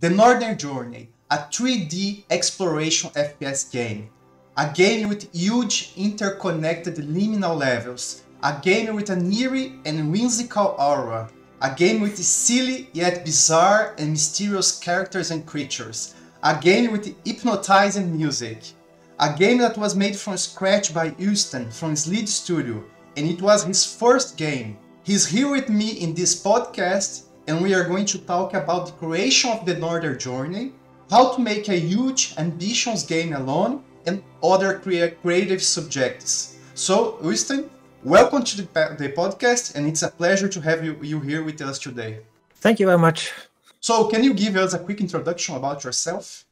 The Northern Journey, a 3D exploration FPS game. A game with huge interconnected liminal levels. A game with an eerie and whimsical aura. A game with silly yet bizarre and mysterious characters and creatures. A game with hypnotizing music. A game that was made from scratch by Houston from Slid Studio, and it was his first game. He's here with me in this podcast, and we are going to talk about the creation of the Northern Journey, how to make a huge, ambitious game alone, and other creative subjects. So, Houston, welcome to the podcast, and it's a pleasure to have you here with us today. Thank you very much. So, can you give us a quick introduction about yourself?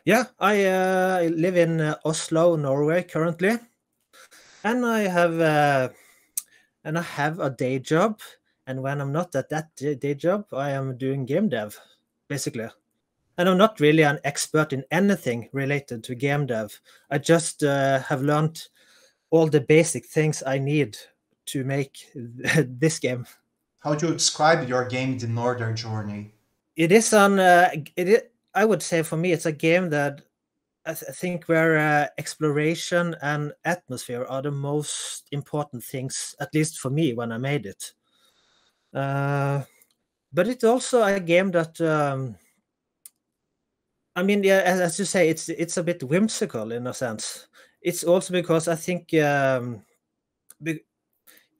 Yeah, I live in Oslo, Norway currently, and I have a day job. And when I'm not at that day job, I am doing game dev, basically. And I'm not really an expert in anything related to game dev. I just have learned all the basic things I need to make this game. How do you describe your game, The Northern Journey? It is I would say for me, it's a game that I think where exploration and atmosphere are the most important things, at least for me when I made it. But it's also a game that, as you say, it's a bit whimsical in a sense. It's also because I think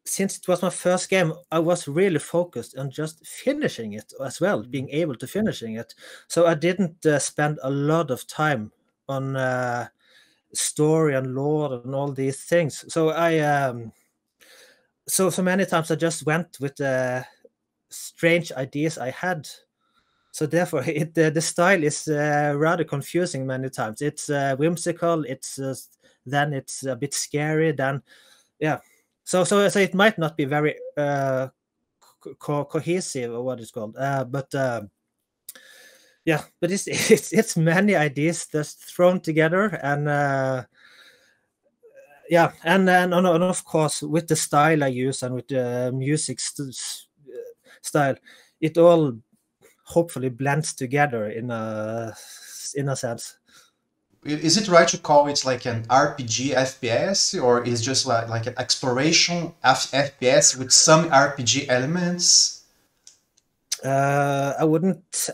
since it was my first game, I was really focused on just finishing it as well, being able to finishing it. So I didn't spend a lot of time on story and lore and all these things. So so many times I just went with the strange ideas I had. So therefore, the style is rather confusing many times. It's whimsical. Then it's a bit scary. Then, yeah. So it might not be very cohesive or what it's called. But it's many ideas just thrown together, and and of course with the style I use and with the music style, it all hopefully blends together in a sense. Is it right to call it like an RPG FPS, or is just like an exploration FPS with some RPG elements? I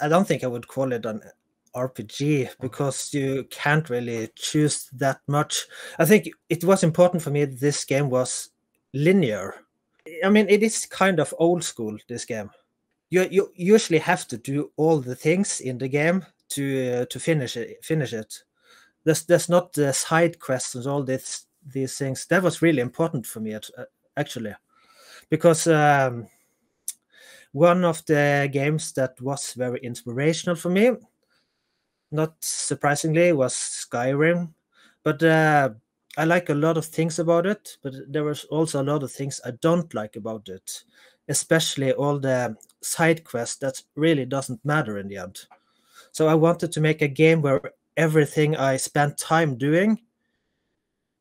don't think I would call it an RPG because you can't really choose that much. I think it was important for me that this game was linear. I mean, it is kind of old school, this game. You usually have to do all the things in the game to finish it. There's not the side quests, all these things. That was really important for me actually, because one of the games that was very inspirational for me, not surprisingly, was Skyrim. But I like a lot of things about it, but there was also a lot of things I don't like about it, especially all the side quests that really doesn't matter in the end. So I wanted to make a game where everything I spent time doing,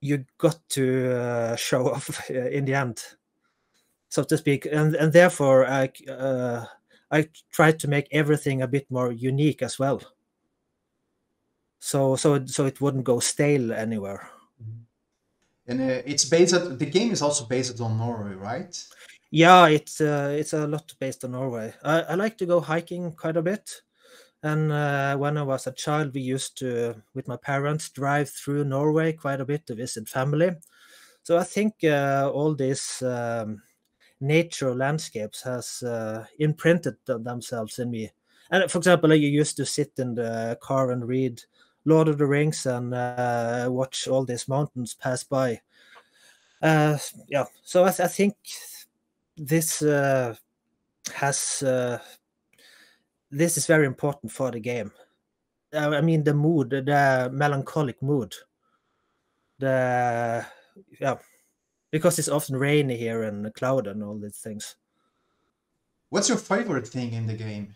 you got to show off in the end, so to speak, and therefore I tried to make everything a bit more unique as well. So it wouldn't go stale anywhere. And the game is also based on Norway, right? Yeah, it's a lot based on Norway. I like to go hiking quite a bit. And when I was a child, we used to, with my parents, drive through Norway quite a bit to visit family. So I think all these nature landscapes has imprinted themselves in me. And for example, I used to sit in the car and read Lord of the Rings and watch all these mountains pass by. So I think this has... this is very important for the game. I mean, the mood, the melancholic mood. Because it's often rainy here and cloud and all these things. What's your favorite thing in the game?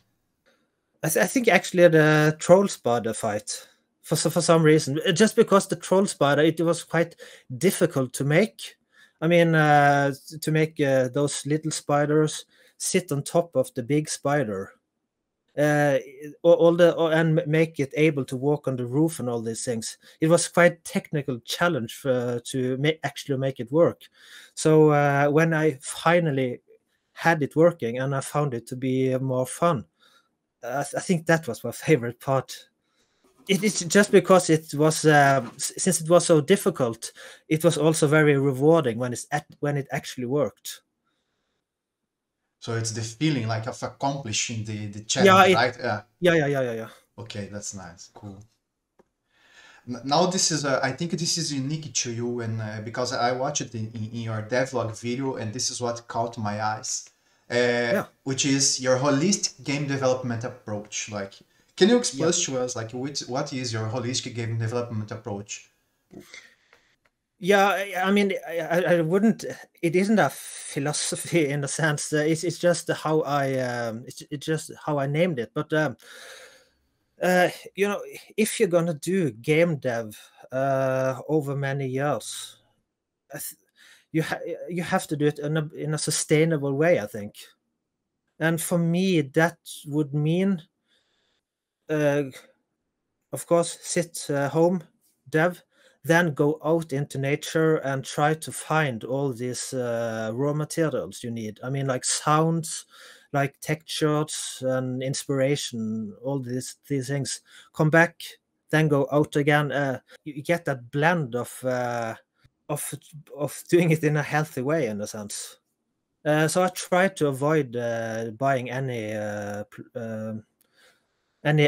I think actually the troll spider fight, for some reason, just because the troll spider, it was quite difficult to make. I mean, to make those little spiders sit on top of the big spider. uh, and make it able to walk on the roof and all these things. It was quite technical challenge to actually make it work. So when I finally had it working and I found it to be more fun, I think that was my favorite part. It's just because it was since it was so difficult, it was also very rewarding when it actually worked. So it's the feeling like of accomplishing the Yeah, challenge, right? Yeah. yeah. Okay, that's nice. Cool. Now this is I think this is unique to you, and because I watched it in your devlog video, and this is what caught my eyes, Yeah. which is your holistic game development approach. Like, can you explain Yeah. to us like what is your holistic game development approach? Yeah, I mean, I wouldn't. It isn't a philosophy in a sense. It's just how it's just how I named it. But you know, if you're gonna do game dev over many years, I th- you have to do it in a sustainable way, I think. And for me, that would mean, uh, of course, sit home, dev, then go out into nature and try to find all these raw materials you need. I mean, like sounds, like textures and inspiration, all these things. Come back, then go out again. You get that blend of of doing it in a healthy way, in a sense. So I try to avoid buying any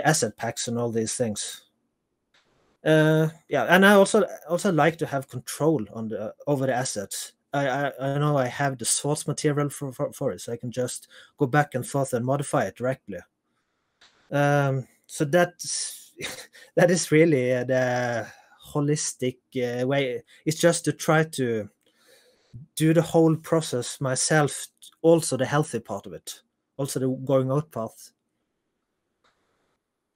asset packs and all these things. Yeah, and I also like to have control on the over the assets. I know I have the source material for it, so I can just go back and forth and modify it directly. So that's that is really the holistic way. It's just to try to do the whole process myself, also the healthy part of it, also the going out path.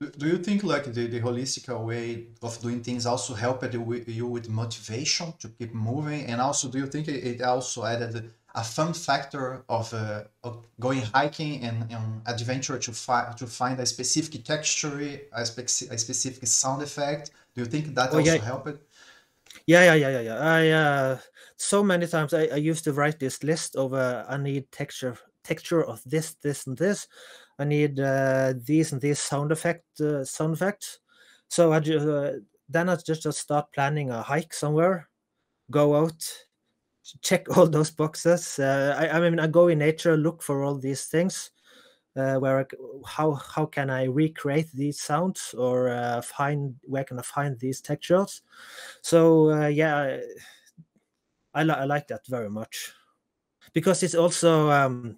Do you think like the holistic way of doing things also helped you with motivation to keep moving? And also, do you think it also added a fun factor of going hiking and adventure to find a specific texture, a specific sound effect? Do you think that Oh yeah, also helped? yeah. I so many times I used to write this list over I need texture of this, and this. I need these and these sound effects. So then I just start planning a hike somewhere, go out, check all those boxes. I mean, I go in nature, look for all these things. How can I recreate these sounds or find where can I find these textures? So yeah, I like that very much because it's also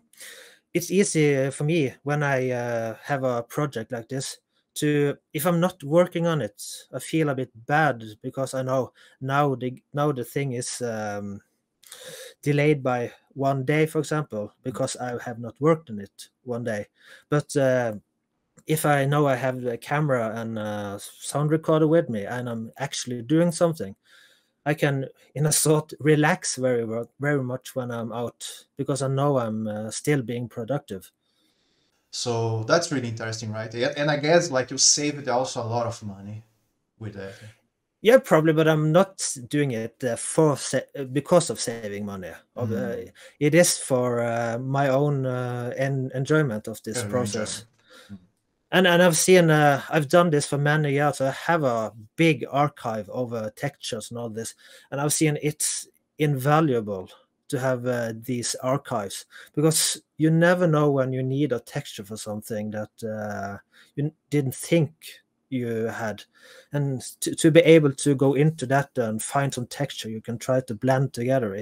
it's easy for me when I have a project like this to if I'm not working on it, I feel a bit bad because I know now the thing is delayed by one day, for example, because I have not worked on it one day. But if I know I have the camera and sound recorder with me and I'm actually doing something, I can, in a sort, relax very much when I'm out because I know I'm still being productive. So that's really interesting, right? And I guess like you saved also a lot of money with that. Yeah, probably, but I'm not doing it because of saving money. It is for my own enjoyment of this Your enjoyment. process. And I've done this for many years. I have a big archive of textures and all this, and I've seen it's invaluable to have these archives because you never know when you need a texture for something that you didn't think you had, and to be able to go into that and find some texture you can try to blend together.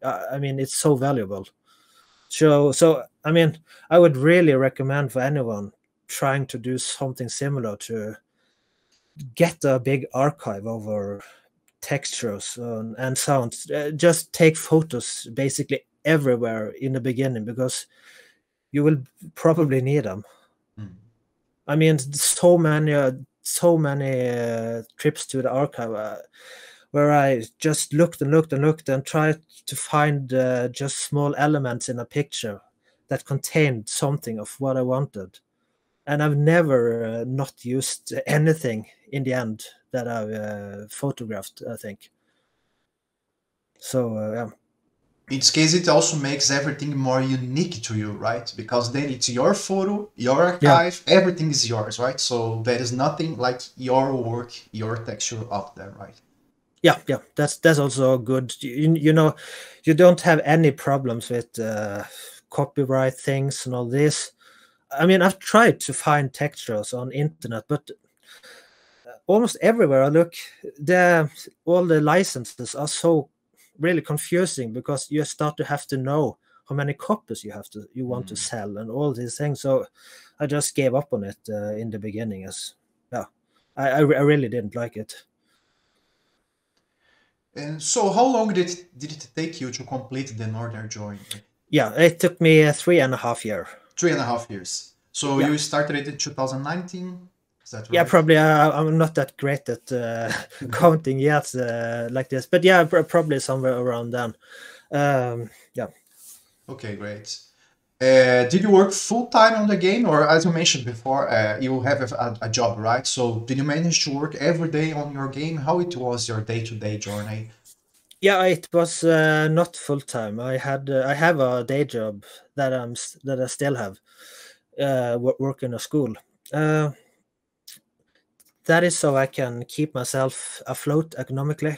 I mean, it's so valuable. So I mean, I would really recommend for anyone trying to do something similar to get a big archive over textures and sounds. Just take photos basically everywhere in the beginning because you will probably need them. Mm. I mean, so many trips to the archive where I just looked and tried to find just small elements in a picture that contained something of what I wanted. and I've never not used anything in the end that I've photographed, I think. So yeah. In this case, it also makes everything more unique to you, right? Because then it's your photo, your Yeah. archive, everything is yours, right? So there is nothing like your work, your texture out there, right? Yeah, that's also good. You know, you don't have any problems with copyright things and all this. I mean, I've tried to find textures on internet, but almost everywhere I look, all the licenses are so really confusing, because you start to have to know how many copies you want to sell and all these things. So I just gave up on it in the beginning, as yeah, I really didn't like it. And so how long did it take you to complete the Northern Journey? Yeah, it took me 3.5 years. 3.5 years. So Yeah. you started it in 2019? Is that right? Yeah, probably. I'm not that great at counting years like this, but yeah, probably somewhere around then. Yeah. Okay, great. Did you work full time on the game, or as you mentioned before, you have a job, right? So did you manage to work every day on your game? How it was your day-to-day journey? Yeah, it was not full time. I have a day job that I still have, work in a school. That is so I can keep myself afloat economically,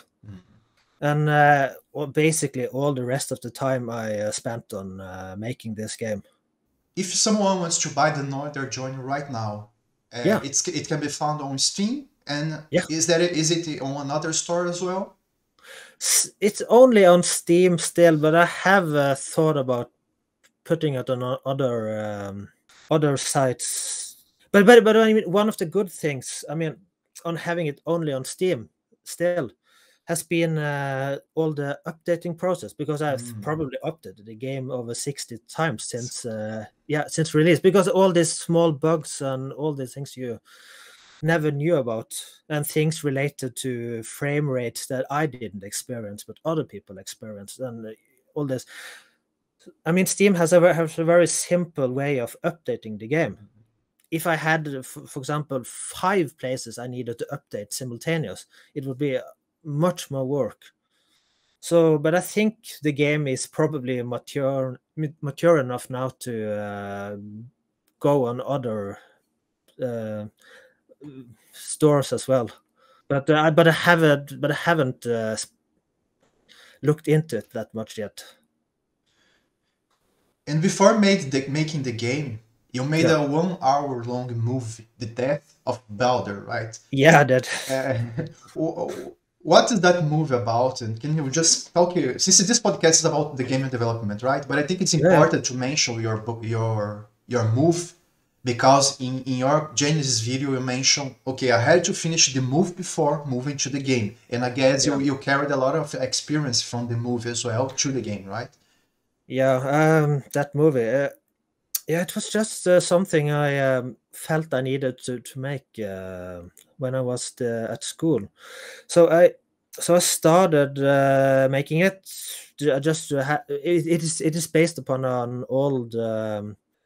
and well, basically all the rest of the time I spent on making this game. If someone wants to buy the Northern Journey right now, Yeah, it can be found on Steam. And yeah. is it on another store as well? It's only on Steam still, but I have thought about putting it on other sites. But I mean, one of the good things, I mean, on having it only on Steam still, has been all the updating process, because I've probably updated the game over 60 times since release, because all these small bugs and all these things you never knew about, and things related to frame rates that I didn't experience but other people experienced, and all this. I mean, Steam has a very simple way of updating the game. If I had, for example, 5 places I needed to update simultaneous, it would be much more work. So, but I think the game is probably mature enough now to go on other stores as well. But I haven't looked into it that much yet. And before making the game, you made Yeah. a 1 hour long movie, The Death of Balder, right? Yeah, that. What is that movie about? And can you just talk here? Since this podcast is about the game development, right? But I think it's important to mention your move, because in your Genesis video you mentioned, okay, I had to finish the move before moving to the game, and I guess you carried a lot of experience from the movie as well to the game, right? Yeah, that movie. Yeah, it was just something I felt I needed to make when I was at school. So I started making it. It is based upon an old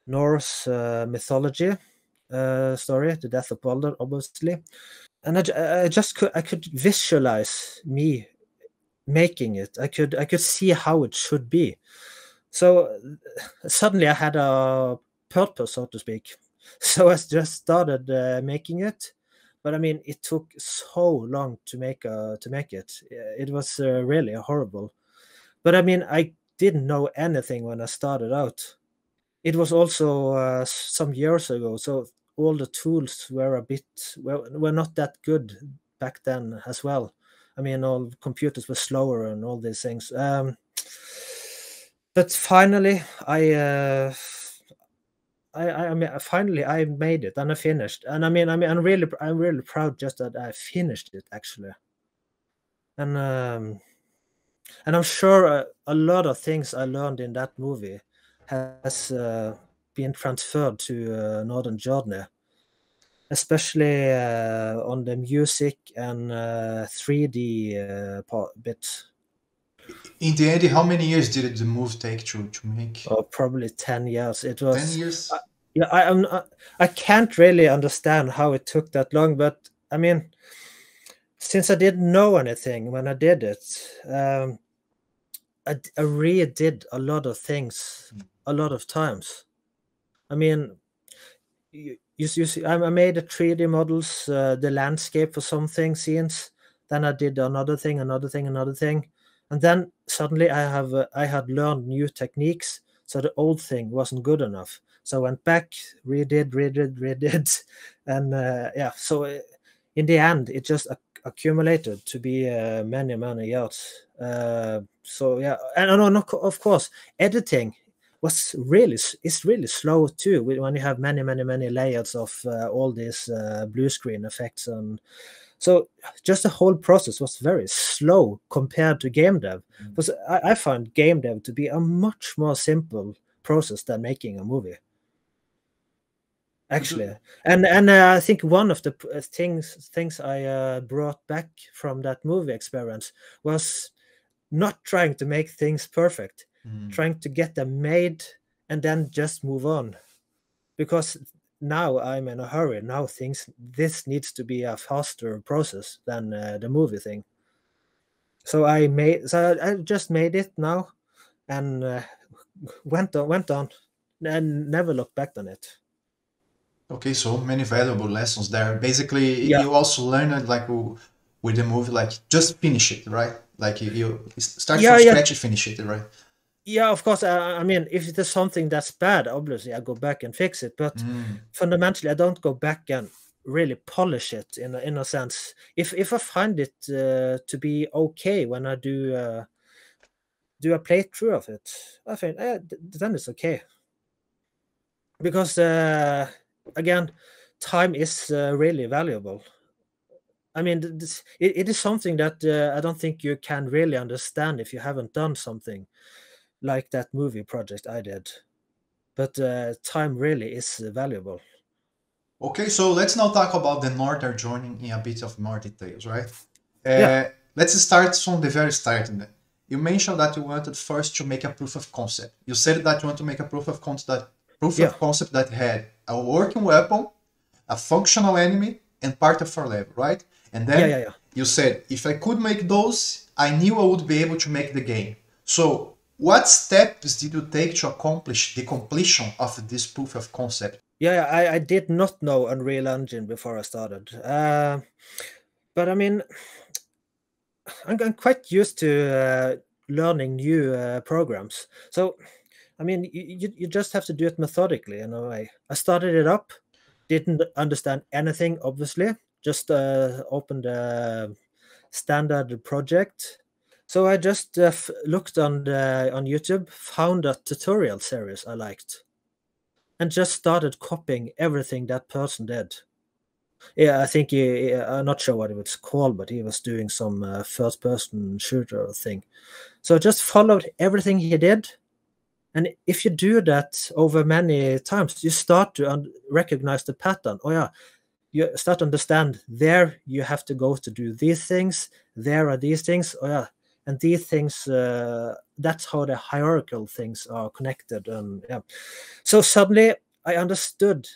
Norse mythology story, the death of Balder, obviously. And I could visualize me making it. I could see how it should be. So suddenly I had a purpose, so to speak. So I just started making it. But I mean, it took so long to make it. It was really horrible. But I mean, I didn't know anything when I started out. It was also some years ago, so all the tools were were not that good back then as well. I mean, all computers were slower and all these things. But finally, I mean, finally I made it and I finished. And I mean, I'm really proud just that I finished it actually. And I'm sure a lot of things I learned in that movie has been transferred to Northern Journey, especially on the music and 3D bit. In the end, how many years did the move take to make? Oh, probably 10 years. It was 10 years? Yeah, I can't really understand how it took that long, but I mean, since I didn't know anything when I did it, I really did a lot of things a lot of times. I mean, you see, I made the 3D models, the landscape for something scenes. Then I did another thing, another thing, another thing, and then suddenly I had learned new techniques, so the old thing wasn't good enough. So I went back, redid, and yeah. So in the end, it just accumulated to be many years. So yeah, and no, of course, editing was really is really slow too when you have many layers of all these blue screen effects, and so just the whole process was very slow compared to game dev. Because I find game dev to be a much more simple process than making a movie, actually. And I think one of the things I brought back from that movie experience was not trying to make things perfect, trying to get them made and then just move on. Because now I'm in a hurry. Now this needs to be a faster process than the movie thing. So I just made it now and went on and never looked back on it. Okay, so many valuable lessons there. Basically, Yeah, you also learned like with the movie, like just finish it, right? Like you start from yeah. scratch and finish it, right? Yeah, of course. I mean, if there's something that's bad, obviously I go back and fix it. But fundamentally, I don't go back and really polish it in a sense. If I find it to be okay when I do a playthrough of it, I think then it's okay. Because again, time is really valuable. I mean, it is something that I don't think you can really understand if you haven't done something like that movie project I did. But time really is valuable. Okay, so let's now talk about the Northern joining in a bit of more details, right? Yeah, Let's start from the very start. Then. You mentioned that you wanted first to make a proof of concept. You said that you want to make a yeah, proof of concept that had a working weapon, a functional enemy, and part of our level, right? And then yeah. you said if I could make those, I knew I would be able to make the game. So what steps did you take to accomplish the completion of this proof of concept? Yeah, I did not know Unreal Engine before I started. But I mean, I'm quite used to learning new programs. So, I mean, you just have to do it methodically in a way. I started it up, didn't understand anything, obviously, just opened a standard project. So I just looked on YouTube, found a tutorial series I liked, and just started copying everything that person did. Yeah, I think I'm not sure what it was called, but he was doing some first-person shooter thing. So I just followed everything he did, and if you do that over many times, you start to recognize the pattern. Oh yeah, you start to understand there you have to go to do these things. There are these things. Oh yeah, and these things. That's how the hierarchical things are connected. And yeah, so suddenly I understood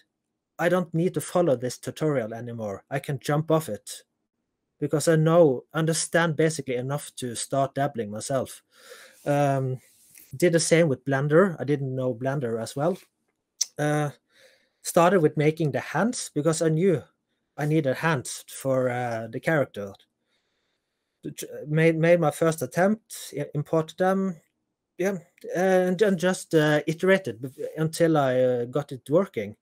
I don't need to follow this tutorial anymore. I can jump off it because I understand basically enough to start dabbling myself. Did the same with Blender. I didn't know Blender as well. Started with making the hands because I knew I needed hands for the character. Made my first attempt, imported them, yeah, and just iterated until I got it working.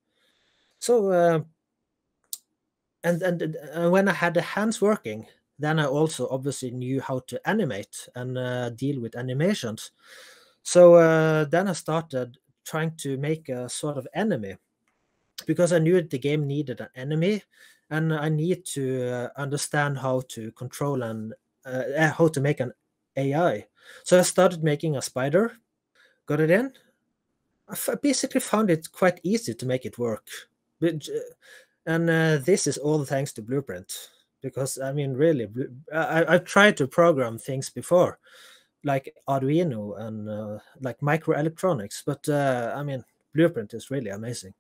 So and when I had the hands working, then I also obviously knew how to animate and deal with animations. So then I started trying to make a sort of enemy because I knew the game needed an enemy, and I need to understand how to control and how to make an AI. So I started making a spider, got it in. I basically found it quite easy to make it work. And this is all thanks to Blueprint, because I mean, really, I've tried to program things before, like Arduino and like microelectronics, but I mean, Blueprint is really amazing.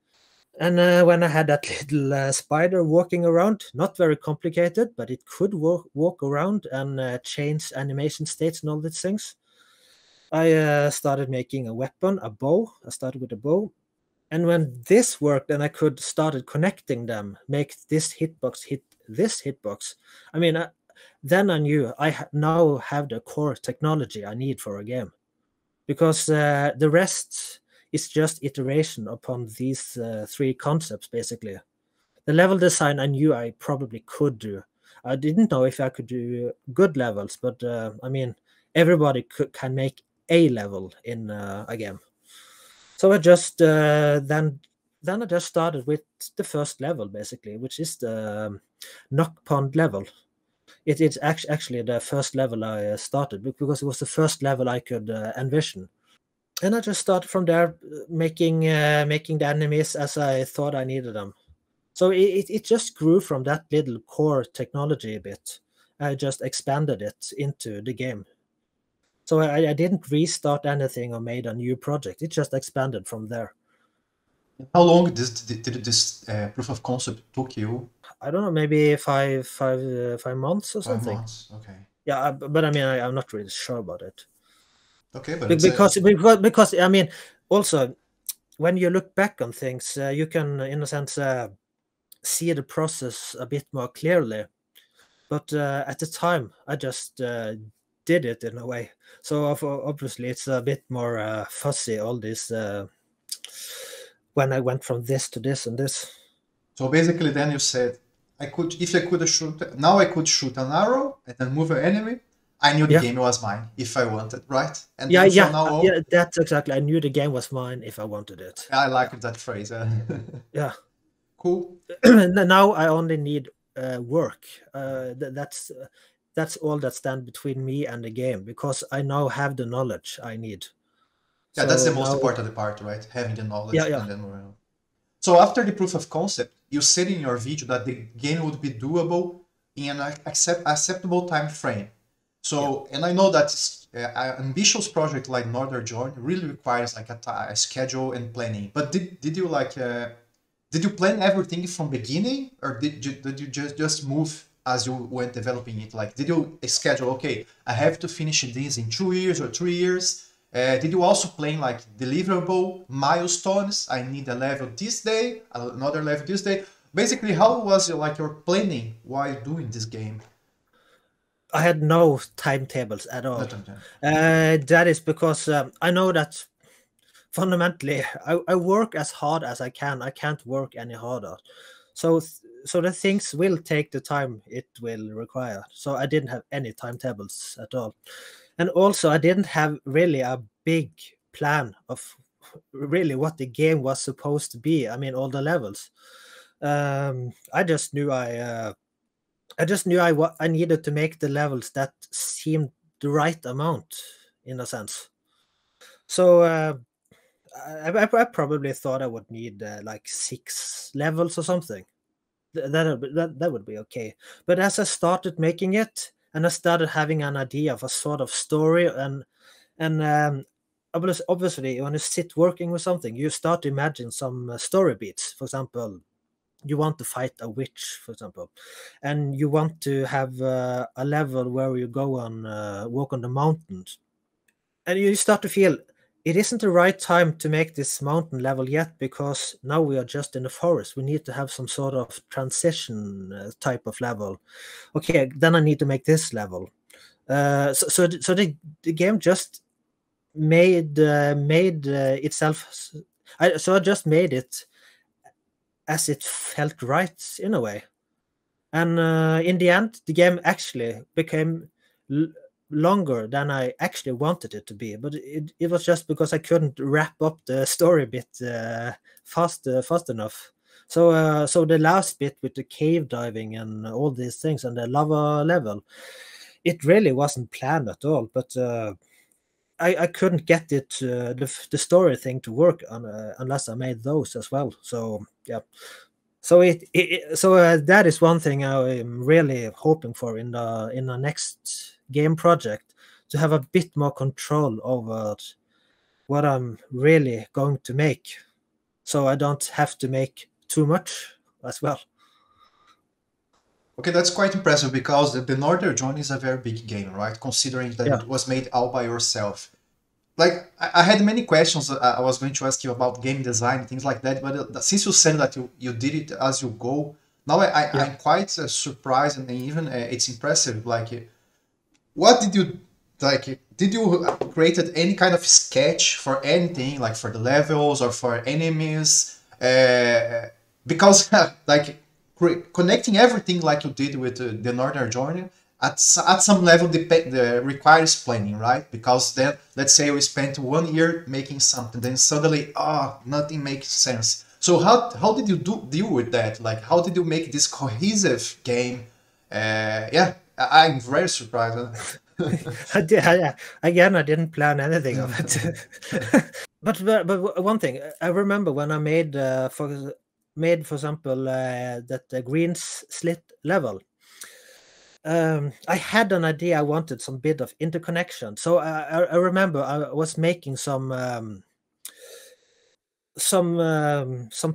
And when I had that little spider walking around, not very complicated, but it could walk around and change animation states and all these things, I started making a weapon, a bow. I started with a bow. And when this worked and I could started connecting them, make this hitbox hit this hitbox, I mean, then I knew I now have the core technology I need for a game. Because the rest is just iteration upon these three concepts, basically. The level design I knew I probably could do. I didn't know if I could do good levels, but I mean, everybody can make a level in a game. So I just then I just started with the first level, basically, which is the Knock Pond level. It's actually the first level I started because it was the first level I could envision. And I just started from there, making the enemies as I thought I needed them. So it just grew from that little core technology a bit. I just expanded it into the game. So I didn't restart anything or made a new project. It just expanded from there. How long did this proof of concept took you? I don't know, maybe 5 months or something. 5 months, okay. Yeah, but I mean, I'm not really sure about it. Okay, but because I mean, also when you look back on things, you can, in a sense, see the process a bit more clearly. But at the time, I just did it in a way. So obviously, it's a bit more fuzzy. All this when I went from this to this and this. So basically, then you said, I could shoot an arrow and then move an enemy. I knew the game was mine if I wanted, right? And that's exactly. I knew the game was mine if I wanted it. I like that phrase. Yeah. Cool. Now I only need work. That's all that stands between me and the game, because I now have the knowledge I need. Yeah, so that's the most important part, right? Having the knowledge. Yeah. And then, so after the proof of concept, you said in your video that the game would be doable in an acceptable time frame. So, and I know that an ambitious project like Northern Journey really requires like a schedule and planning. But did you like did you plan everything from beginning, or did you just move as you went developing it? Like, did you schedule? Okay, I have to finish this in 2 years or 3 years. Did you also plan like deliverable milestones? I need a level this day, another level this day. Basically, how was your planning while doing this game? I had no timetables at all. That is because I know that fundamentally I work as hard as I can. I can't work any harder. So the things will take the time it will require. So I didn't have any timetables at all. And also I didn't have really a big plan of really what the game was supposed to be. I mean, all the levels. I just knew I needed to make the levels that seemed the right amount, in a sense. So I probably thought I would need like 6 levels or something. That would be okay. But as I started making it, and I started having an idea of a sort of story, and obviously when you sit working with something, you start to imagine some story beats. For example, you want to fight a witch, for example, and you want to have a level where you go on walk on the mountains, and you start to feel it isn't the right time to make this mountain level yet, because now we are just in the forest. We need to have some sort of transition type of level. Okay, then I need to make this level. So the game just made itself. So I just made it as it felt right in a way. And in the end, the game actually became longer than I actually wanted it to be, but it was just because I couldn't wrap up the story bit fast enough. So the last bit with the cave diving and all these things and the lava level, it really wasn't planned at all. But I couldn't get it the story thing to work on unless I made those as well. So yeah. So that is one thing I'm really hoping for in the next game project, to have a bit more control over what I'm really going to make. so I don't have to make too much as well. Okay, that's quite impressive because the Northern Journey is a very big game, right? Considering that Yeah, it was made all by yourself. Like, I had many questions I was going to ask you about game design, things like that, but since you said that you did it as you go, now yeah. I'm quite surprised and even it's impressive. Like, what did you like? Did you created any kind of sketch for anything, like for the levels or for enemies? Because like connecting everything like you did with the Northern Journey at some level requires planning, right? Because then let's say we spent 1 year making something, then suddenly nothing makes sense. So how did you deal with that? Like how did you make this cohesive game? Yeah, I'm very surprised. Again, I didn't plan anything of it. but one thing I remember when I made for example that the green slit level. I had an idea. I wanted some bit of interconnection. So I remember I was making some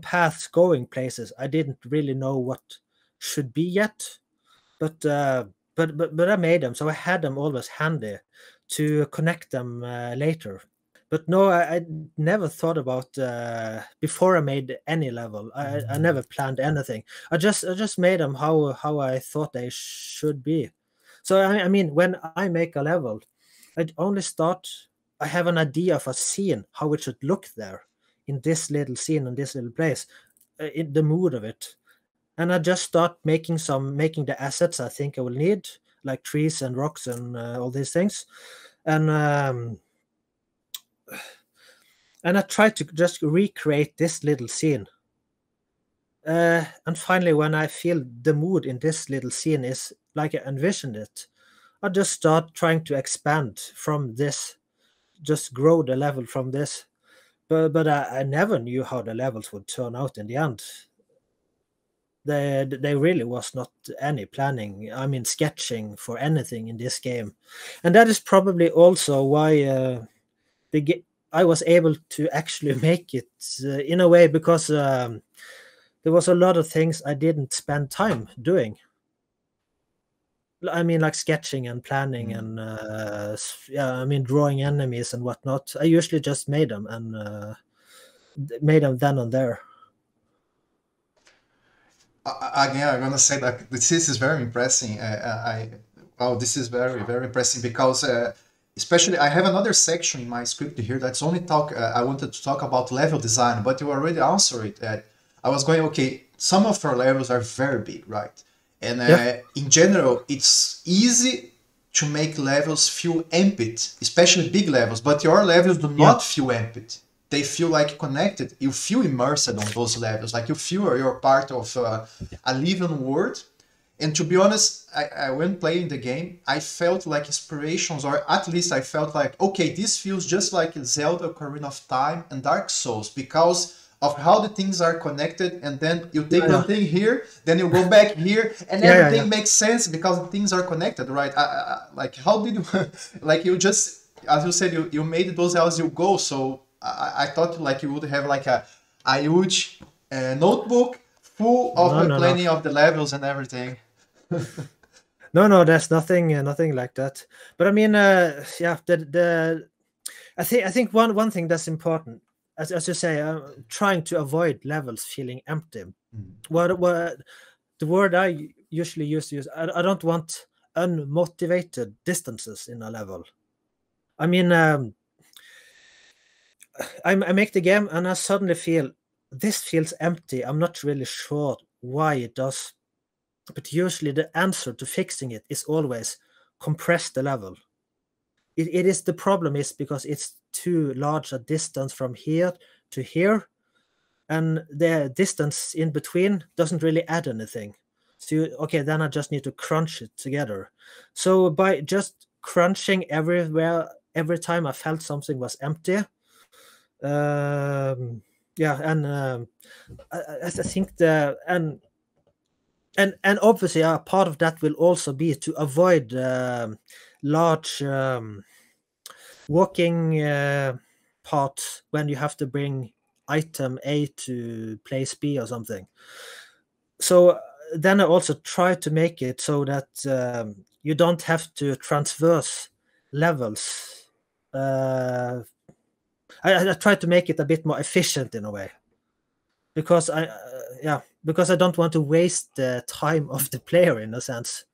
paths going places. I didn't really know what should be yet, but I made them, so I had them always handy to connect them later. But no, I never thought about before I made any level. I never planned anything. I just made them how I thought they should be. So I mean, when I make a level, I only start. I have an idea of a scene, how it should look there, in this little scene, in this little place, in the mood of it, and I just start making the assets I think I will need, like trees and rocks and all these things, and I try to just recreate this little scene. And finally, when I feel the mood in this little scene is like I envisioned it, I just start trying to expand from this, just grow the level from this. But I never knew how the levels would turn out in the end. There really was not any planning, I mean, sketching for anything in this game. And that is probably also why I was able to actually make it in a way, because there was a lot of things I didn't spend time doing. I mean, like sketching and planning and yeah, I mean, drawing enemies and whatnot. I usually just made them and made them then and there. Again, I'm gonna say that this is very impressive. This is very impressive because especially I have another section in my script here that's only talk. I wanted to talk about level design, but you already answered it. I was going, okay. Some of our levels are very big, right? And Yeah, in general, it's easy to make levels feel empty, especially big levels. But your levels do yeah, not feel empty. They feel like connected. You feel immersed on those levels. Like you feel you're part of a living world. And to be honest, when playing the game, I felt like inspirations, or at least I felt like, okay, this feels just like Zelda, Ocarina of Time, and Dark Souls because of how the things are connected. And then you take one yeah, thing here, then you go back here, and yeah. everything makes sense because the things are connected, right? Like, how did you, like, you just, as you said, you made those as you go. So I thought like you would have like a huge notebook full of No, no, no. planning of the levels and everything. No, there's nothing like that. But I mean, yeah, I think one thing that's important, as you say, trying to avoid levels feeling empty. What the word I usually use, I don't want unmotivated distances in a level. I mean, I make the game and I suddenly feel this feels empty. I'm not really sure why it does, but usually the answer to fixing it is always compress the level. It is the problem is because it's too large a distance from here to here, and the distance in between doesn't really add anything. So okay, then I just need to crunch it together. So by just crunching everywhere every time I felt something was empty, yeah, and I think and obviously a part of that will also be to avoid large walking parts when you have to bring item A to place B or something. So then I also try to make it so that you don't have to traverse levels. I try to make it a bit more efficient in a way, because because I don't want to waste the time of the player in a sense.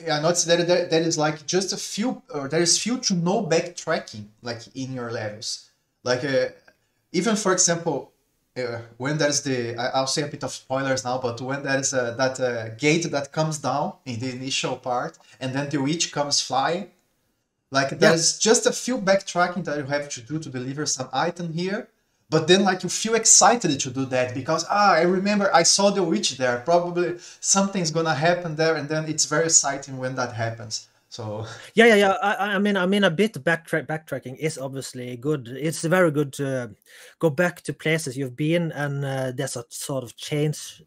Yeah, not that is like just a few, or there is few to no backtracking like in your levels. Like even for example, when there's I'll say a bit of spoilers now, but when there's that gate that comes down in the initial part, and then the witch comes flying, like there's just a few backtracking that you have to do to deliver some item here. But then like you feel excited to do that because I remember I saw the witch there. Probably something's gonna happen there, and then it's very exciting when that happens. So yeah. I mean, a bit backtracking is obviously good. It's very good to go back to places you've been, and there's a sort of change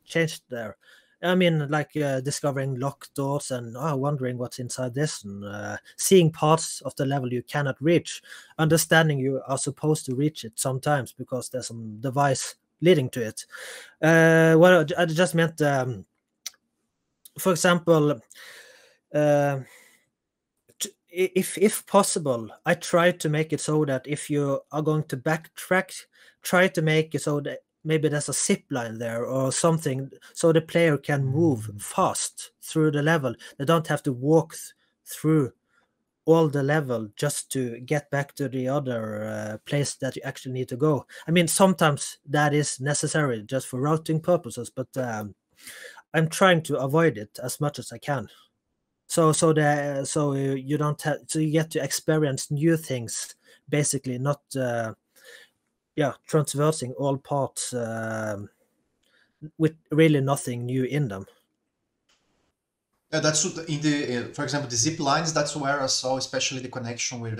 there. I mean, like discovering locked doors and wondering what's inside this, and seeing parts of the level you cannot reach, understanding you are supposed to reach it sometimes because there's some device leading to it. Well, I just meant, for example, if possible, I try to make it so that if you are going to backtrack, try to make it so that maybe there's a zip line there or something, so the player can move fast through the level. They don't have to walk through all the level just to get back to the other place that you actually need to go. I mean, sometimes that is necessary just for routing purposes, but I'm trying to avoid it as much as I can. So you don't have, so you get to experience new things, basically, not traversing all parts with really nothing new in them. yeah, that's what in the for example the zip lines. That's where I saw especially the connection with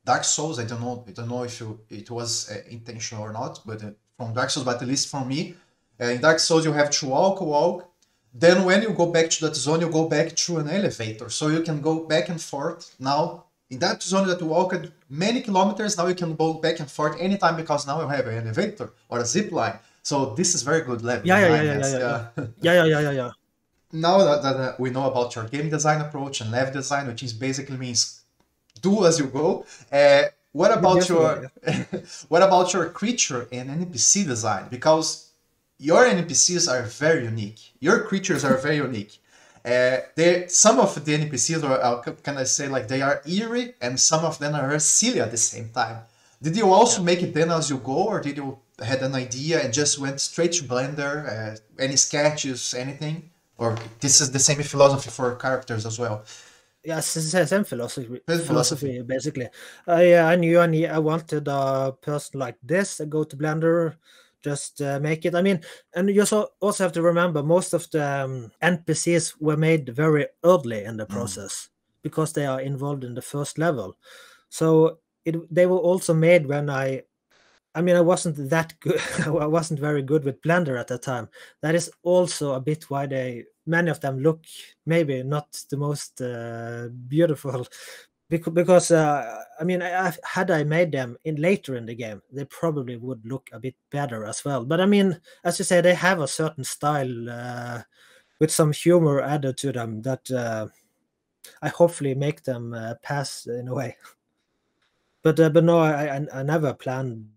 Dark Souls. I don't know if it was intentional or not, but from Dark Souls, but at least for me, in Dark Souls you have to walk. Then when you go back to that zone, you go back through an elevator. So you can go back and forth. Now, in that zone that you walked many kilometers, now you can go back and forth anytime because now you have an elevator or a zip line. So this is very good level. Yeah. Now that we know about your game design approach and level design, which is basically means do as you go. What about what about your creature and NPC design? Because your NPCs are very unique. Your creatures are very unique. Some of the NPCs, or can I say, like they are eerie, and some of them are silly at the same time. Did you also make it then as you go, or did you had an idea and just went straight to Blender? Any sketches, anything? Or this is the same philosophy for characters as well? Yes, it's the same philosophy basically. I knew I wanted a person like this. I go to Blender, just make it. I mean, and you also have to remember most of the NPCs were made very early in the process because they are involved in the first level. So they were also made when I wasn't that good. I wasn't very good with Blender at that time. That is also a bit why many of them look maybe not the most beautiful. Because had I made them later in the game, they probably would look a bit better as well. But I mean, as you say, they have a certain style with some humor added to them that I hopefully make them pass in a way. But no, I never planned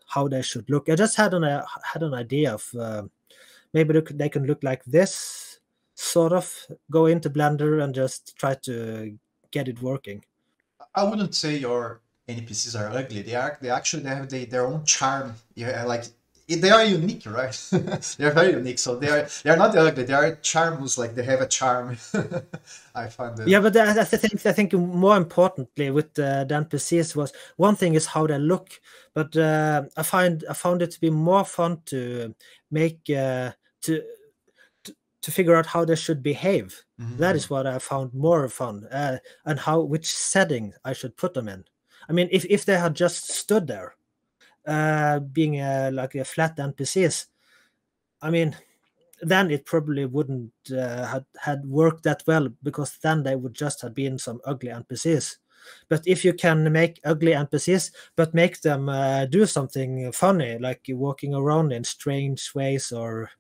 how they should look. I just had an idea of maybe they can look like this, sort of go into Blender and just try to get it working. I wouldn't say your NPCs are ugly. They actually have their own charm. Yeah, like they are unique, right? They're very unique. So they are not ugly. They are charms. Like they have a charm. I find that. Yeah, but I think more importantly with the NPCs was one thing is how they look, but I found it to be more fun to make to figure out how they should behave. That is what I found more fun, and which setting I should put them in. I mean, if they had just stood there, being like a flat NPCs, I mean, then it probably wouldn't had worked that well, because then they would just have been some ugly NPCs. But if you can make ugly NPCs, but make them do something funny, like walking around in strange ways or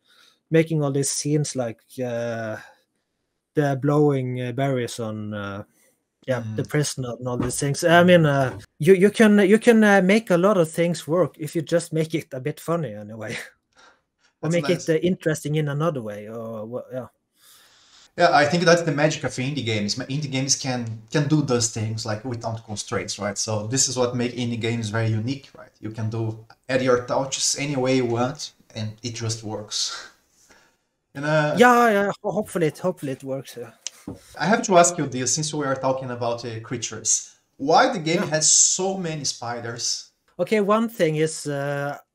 making all these scenes like the blowing berries on the prisoner and all these things. I mean, you can make a lot of things work if you just make it a bit funny in a way, or That's make nice. it interesting in another way. Or yeah. Yeah, I think that's the magic of indie games. Indie games can do those things like without constraints, right? So this is what make indie games very unique, right? You can do add your touches any way you want, and it just works. And Yeah. Hopefully it works. Yeah. I have to ask you this, since we are talking about creatures, why the game has so many spiders? Okay, one thing is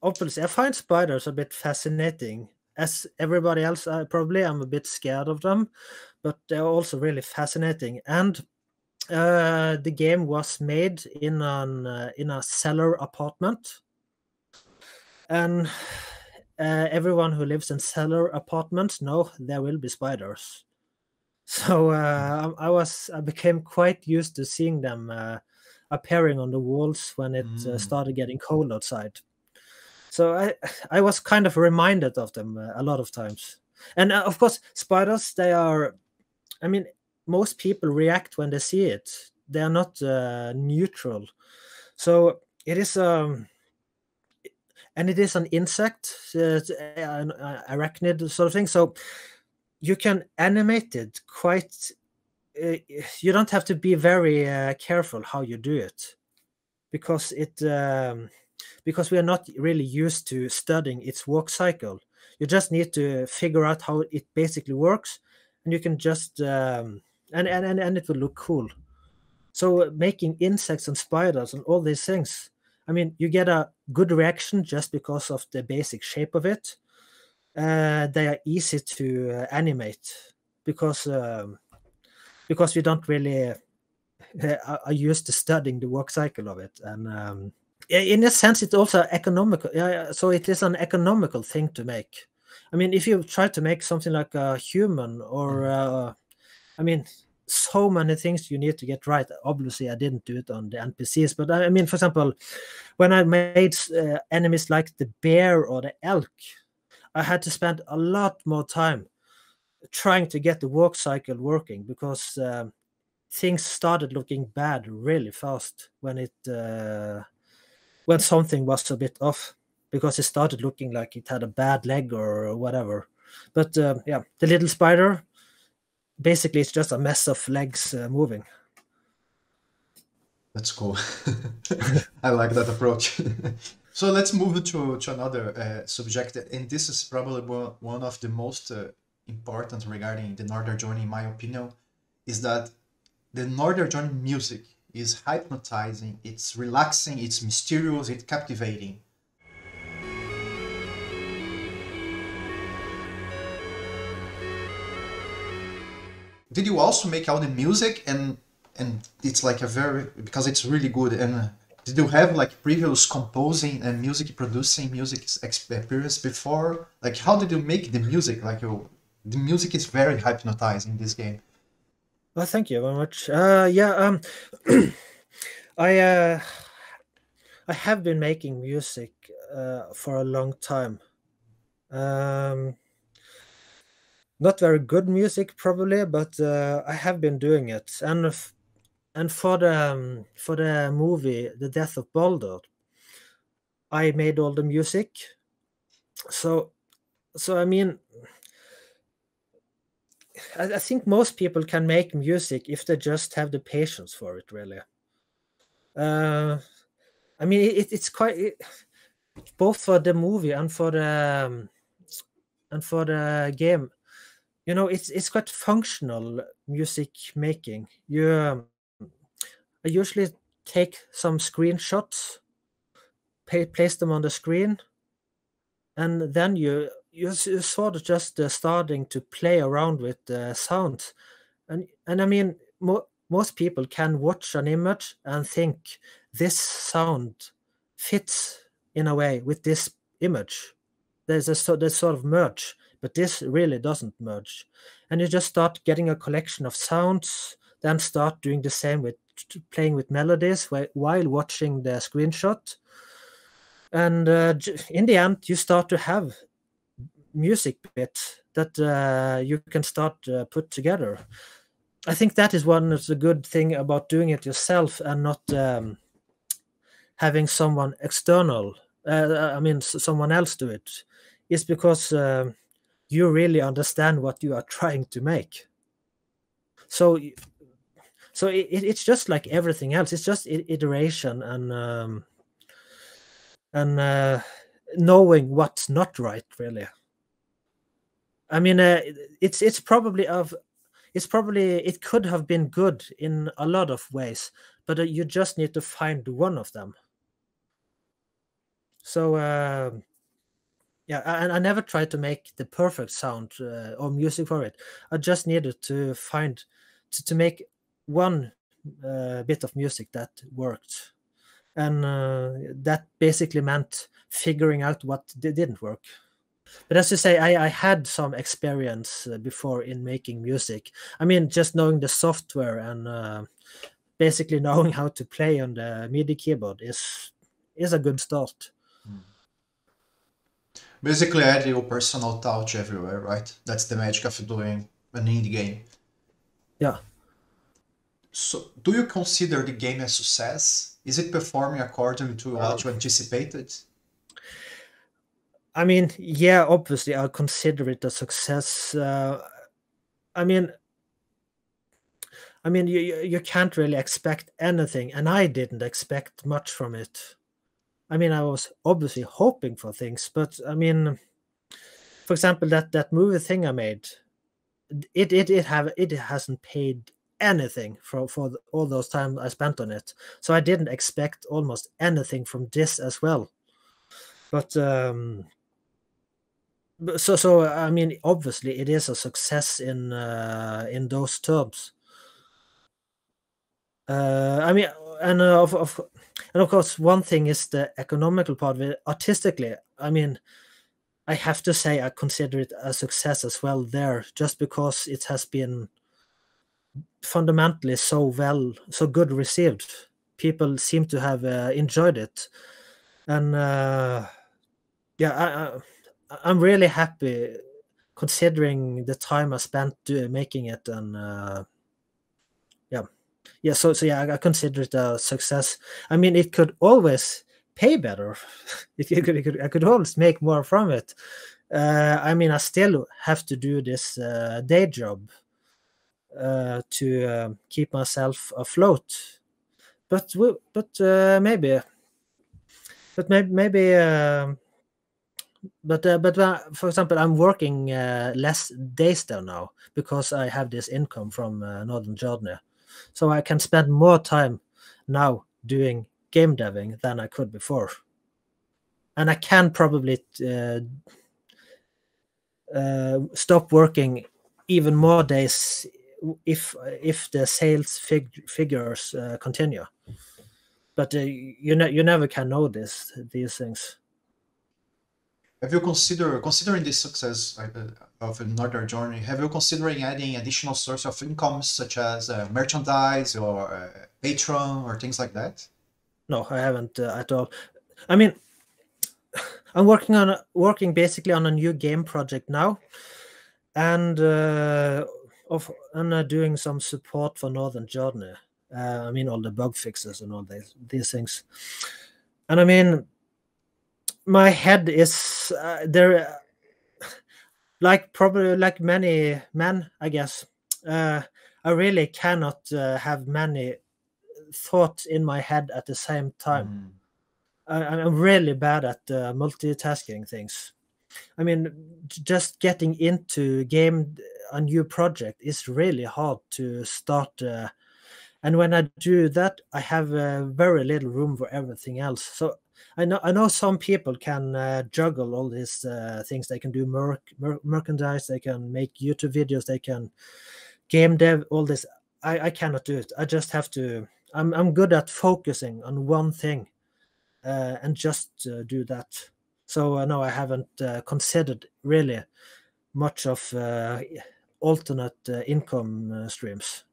obviously I find spiders a bit fascinating. As everybody else, probably I'm a bit scared of them, but they're also really fascinating. And the game was made in a cellar apartment, and everyone who lives in cellar apartments know there will be spiders. So I became quite used to seeing them appearing on the walls when it started getting cold outside. So I was kind of reminded of them a lot of times. And of course, spiders, they are, I mean, most people react when they see it. They are not neutral. So it is, and it is an insect, an arachnid sort of thing. So you can animate it quite, you don't have to be very careful how you do it, because because we are not really used to studying its walk cycle. You just need to figure out how it basically works, and you can just and it will look cool. So making insects and spiders and all these things, I mean, you get a good reaction just because of the basic shape of it. They are easy to animate because we don't really are used to studying the work cycle of it. And in a sense, it's also economical. So it is an economical thing to make. I mean, if you try to make something like a human, or I mean, so many things you need to get right. Obviously, I didn't do it on the NPCs, but I mean, for example, when I made enemies like the bear or the elk, I had to spend a lot more time trying to get the walk cycle working, because things started looking bad really fast when something was a bit off, because it started looking like it had a bad leg or whatever. But the little spider, basically it's just a mess of legs moving. That's cool. I like that approach. So let's move to another subject, and this is probably one of the most important regarding the Northern Journey, in my opinion, is that the Northern Journey music is hypnotizing, it's relaxing, it's mysterious, it's captivating. Did you also make all the music, and it's like a very, because it's really good, and did you have like previous composing and music producing music experience before? Like, how did you make the music? Like, the music is very hypnotizing in this game. Well, thank you very much. I have been making music for a long time. Not very good music, probably, but I have been doing it. And for the movie The Death of Baldur, I made all the music. So I mean, I think most people can make music if they just have the patience for it, really. I mean, it's quite both for the movie and for the game. You know, it's quite functional music making. I usually take some screenshots, place them on the screen, and then you're sort of just starting to play around with the sound. And I mean, most people can watch an image and think this sound fits in a way with this image. There's sort of merge, but this really doesn't merge. And you just start getting a collection of sounds, then start doing the same with playing with melodies while watching the screenshot. And in the end, you start to have music bits that you can start put together. I think that is one of the good thing about doing it yourself and not having someone external, someone else do it, is because you really understand what you are trying to make. So it's just like everything else. It's just iteration and knowing what's not right, really. I mean, it could have been good in a lot of ways, but you just need to find one of them. So yeah, and I never tried to make the perfect sound or music for it. I just needed to find to make one bit of music that worked, and that basically meant figuring out what didn't work. But as you say, I had some experience before in making music. I mean, just knowing the software and basically knowing how to play on the MIDI keyboard is a good start. Basically, add your personal touch everywhere, right? That's the magic of doing an indie game. Yeah. So, do you consider the game a success? Is it performing according to what you anticipated? I mean, yeah, obviously, I'll consider it a success. I mean, you can't really expect anything, and I didn't expect much from it. I mean, I was obviously hoping for things, but I mean, for example, that movie thing I made, it hasn't paid anything for all those time I spent on it. So I didn't expect almost anything from this as well. But so I mean, obviously, it is a success in those terms. I mean, and of course, one thing is the economical part of it. Artistically, I mean, I have to say I consider it a success as well there, just because it has been fundamentally so good received. People seem to have enjoyed it, and yeah, I'm really happy considering the time I spent making it, and yeah. So yeah, I consider it a success. I mean, it could always pay better. I could always make more from it. I mean, I still have to do this day job to keep myself afloat. But maybe. But for example, I'm working less days there now because I have this income from Northern Germany, so I can spend more time now doing game deving than I could before, and I can probably stop working even more days if the sales figures continue. But you never can know these things. Have you considering the success of Northern Journey? Have you considering adding additional source of income such as merchandise or Patreon or things like that? No, I haven't at all. I mean, I'm working basically on a new game project now, and doing some support for Northern Journey. I mean, all the bug fixes and all these things. And I mean, my head is there, probably like many men, I guess. I really cannot have many thoughts in my head at the same time. I'm really bad at multitasking things. I mean, just getting into a new project is really hard to start. And when I do that, I have very little room for everything else. So I know some people can juggle all these things. They can do merchandise, they can make YouTube videos, they can game dev, all this. I cannot do it. I just have to. I'm good at focusing on one thing and just do that. So no, I haven't considered really much of alternate income streams.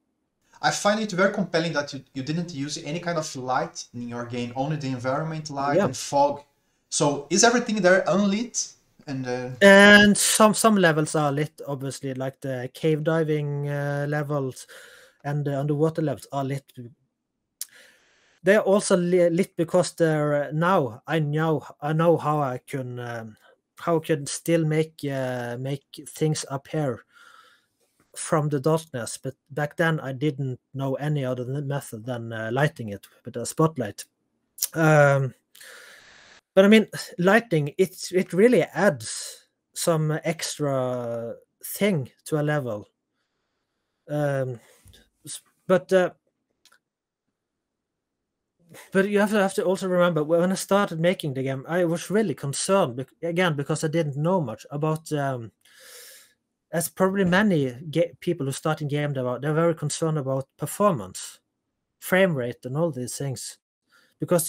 I find it very compelling that you didn't use any kind of light in your game, only the environment light Yeah. and fog. So is everything there unlit? And some levels are lit, obviously, like the cave diving levels and the underwater levels are lit. They're also lit because they're now I know how I can still make things appear from the darkness, but back then I didn't know any other method than lighting it with a spotlight. But I mean, lighting it really adds some extra thing to a level. But you have to also remember, when I started making the game, I was really concerned again because I didn't know much about. As probably many people who start in game dev, they're very concerned about performance, frame rate, and all these things, because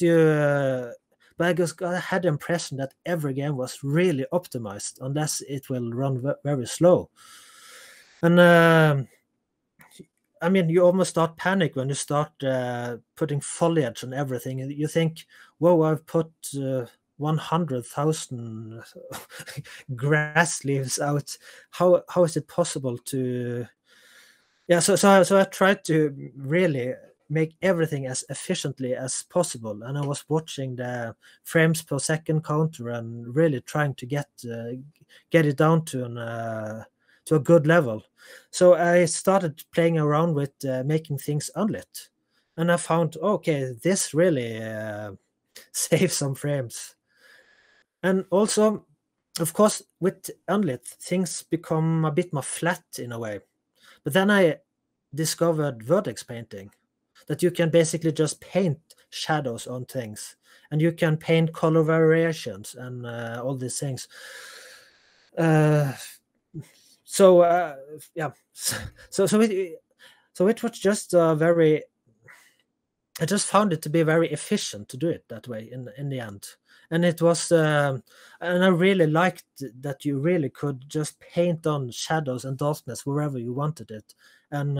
but I just had the impression that every game was really optimized, unless it will run very slow. And I mean, you almost start panic when you start putting foliage on everything. You think, whoa, I've put 100,000 grass leaves out. How is it possible to? Yeah, so I tried to really make everything as efficiently as possible, and I was watching the frames per second counter and really trying to get it down to a good level. So I started playing around with making things unlit, and I found, okay, this really saves some frames. And also, of course, with unlit, things become a bit more flat in a way. But then I discovered vertex painting, that you can basically just paint shadows on things, and you can paint color variations and all these things. Yeah, so it was just very. I just found it to be very efficient to do it that way in the end, and it was, and I really liked that you really could just paint on shadows and darkness wherever you wanted it, and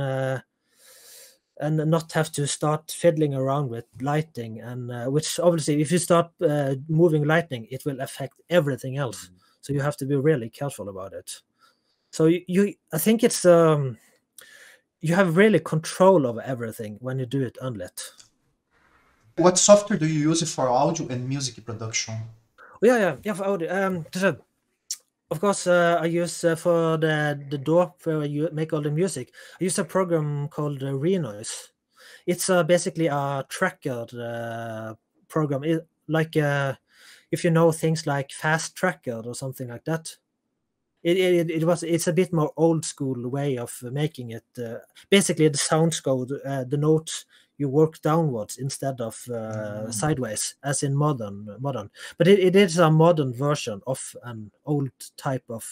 not have to start fiddling around with lighting, and which obviously, if you start moving lighting, it will affect everything else. So you have to be really careful about it. So I think it's you have really control over everything when you do it unlit. What software do you use for audio and music production? Yeah, for audio. So, of course, I use for the DAW where you make all the music. I use a program called Renoise. It's basically a tracker program, if you know things like Fast Tracker or something like that. It's a bit more old school way of making it. Basically, the sounds go the notes you work downwards instead of sideways, as in modern. But it is a modern version of an old type of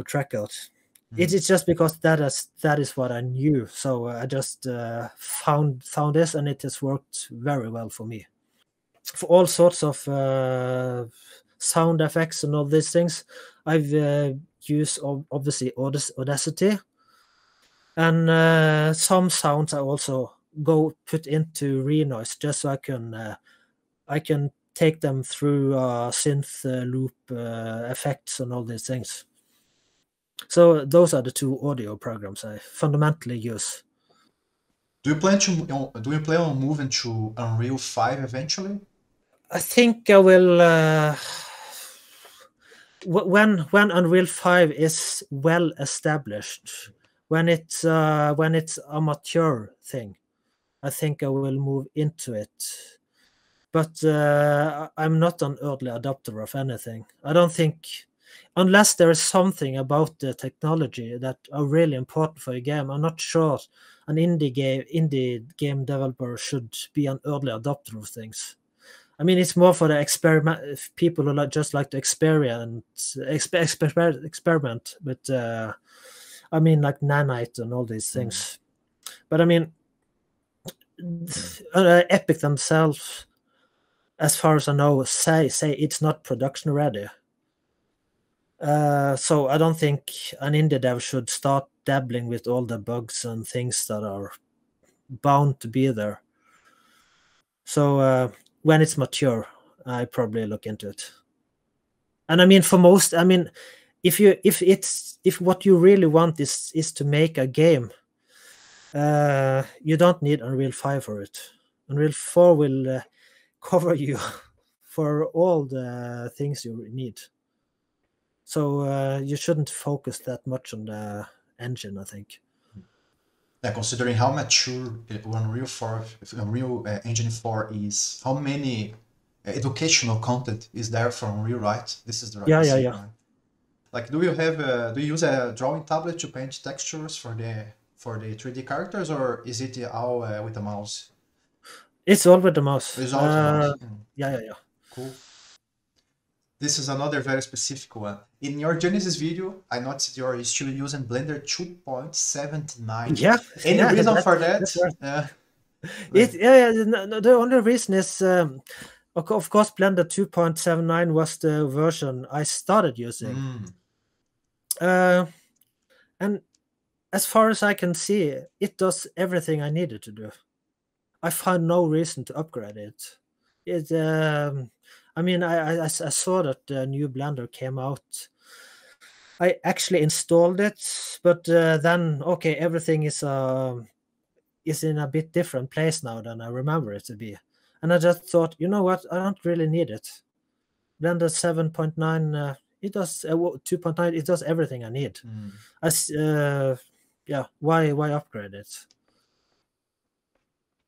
tracker. It's just because that is what I knew, so I just found this, and it has worked very well for me. For all sorts of sound effects and all these things, I've used obviously Audacity, and some sounds I also put into Renoise, just so I can take them through synth loop effects and all these things. So those are the two audio programs I fundamentally use. Do you plan on moving to Unreal 5 eventually? I think I will. When Unreal 5 is well established, when it's a mature thing, I think I will move into it. But I'm not an early adopter of anything. I don't think, unless there is something about the technology that are really important for a game, I'm not sure an indie game developer should be an early adopter of things. I mean, it's more for the people who just like to experiment with, I mean, like Nanite and all these things. But I mean, Epic themselves, as far as I know, say it's not production ready. So I don't think an indie dev should start dabbling with all the bugs and things that are bound to be there. So when it's mature, I probably look into it. And I mean, for most, I mean, if what you really want is to make a game, you don't need Unreal 5 for it. Unreal 4 will cover you for all the things you need. So you shouldn't focus that much on the engine, I think. Yeah, considering how mature Unreal Engine 4 is, how many educational content is there from Unreal, right? This is the right Yeah. right? Like, do you use a drawing tablet to paint textures for the 3D characters, or is it all with the mouse? It's all with the mouse. It's all with the mouse. Yeah. Cool. This is another very specific one. In your Genesis video, I noticed you're still using Blender 2.79. Yeah. Any reason for that? No, the only reason is, of course, Blender 2.79 was the version I started using. And as far as I can see, it does everything I needed to do. I find no reason to upgrade it. I mean, I saw that the new Blender came out. I actually installed it, but then, okay, everything is in a bit different place now than I remember it to be. And I just thought, you know what, I don't really need it. Blender 7.9, it does 2.9, it does everything I need. Why upgrade it?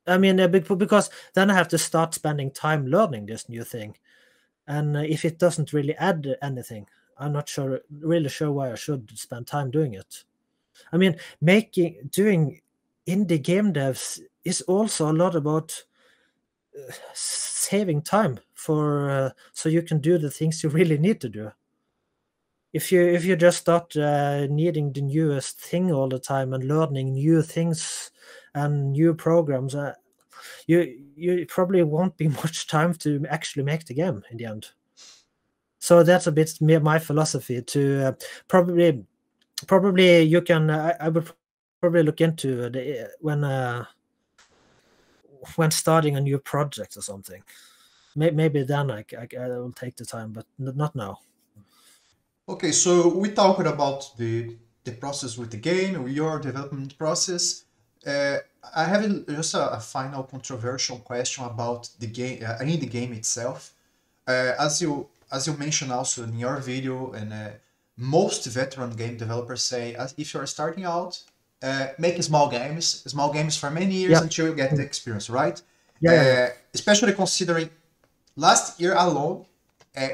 I mean, because then I have to start spending time learning this new thing. And if it doesn't really add anything, I'm not really sure why I should spend time doing it. I mean, doing indie game devs is also a lot about saving time so you can do the things you really need to do. If you just start needing the newest thing all the time and learning new things and new programs, you probably won't be much time to actually make the game in the end. So that's a bit my philosophy. To probably you can. I would probably look into when starting a new project or something. Maybe then I will take the time, but not now. Okay, so we talked about the process with the game, your development process. I have just a final controversial question about the game, in the game itself. As you mentioned also in your video, and most veteran game developers say, if you're starting out, make small games for many years until you get the experience, right? Especially considering last year alone,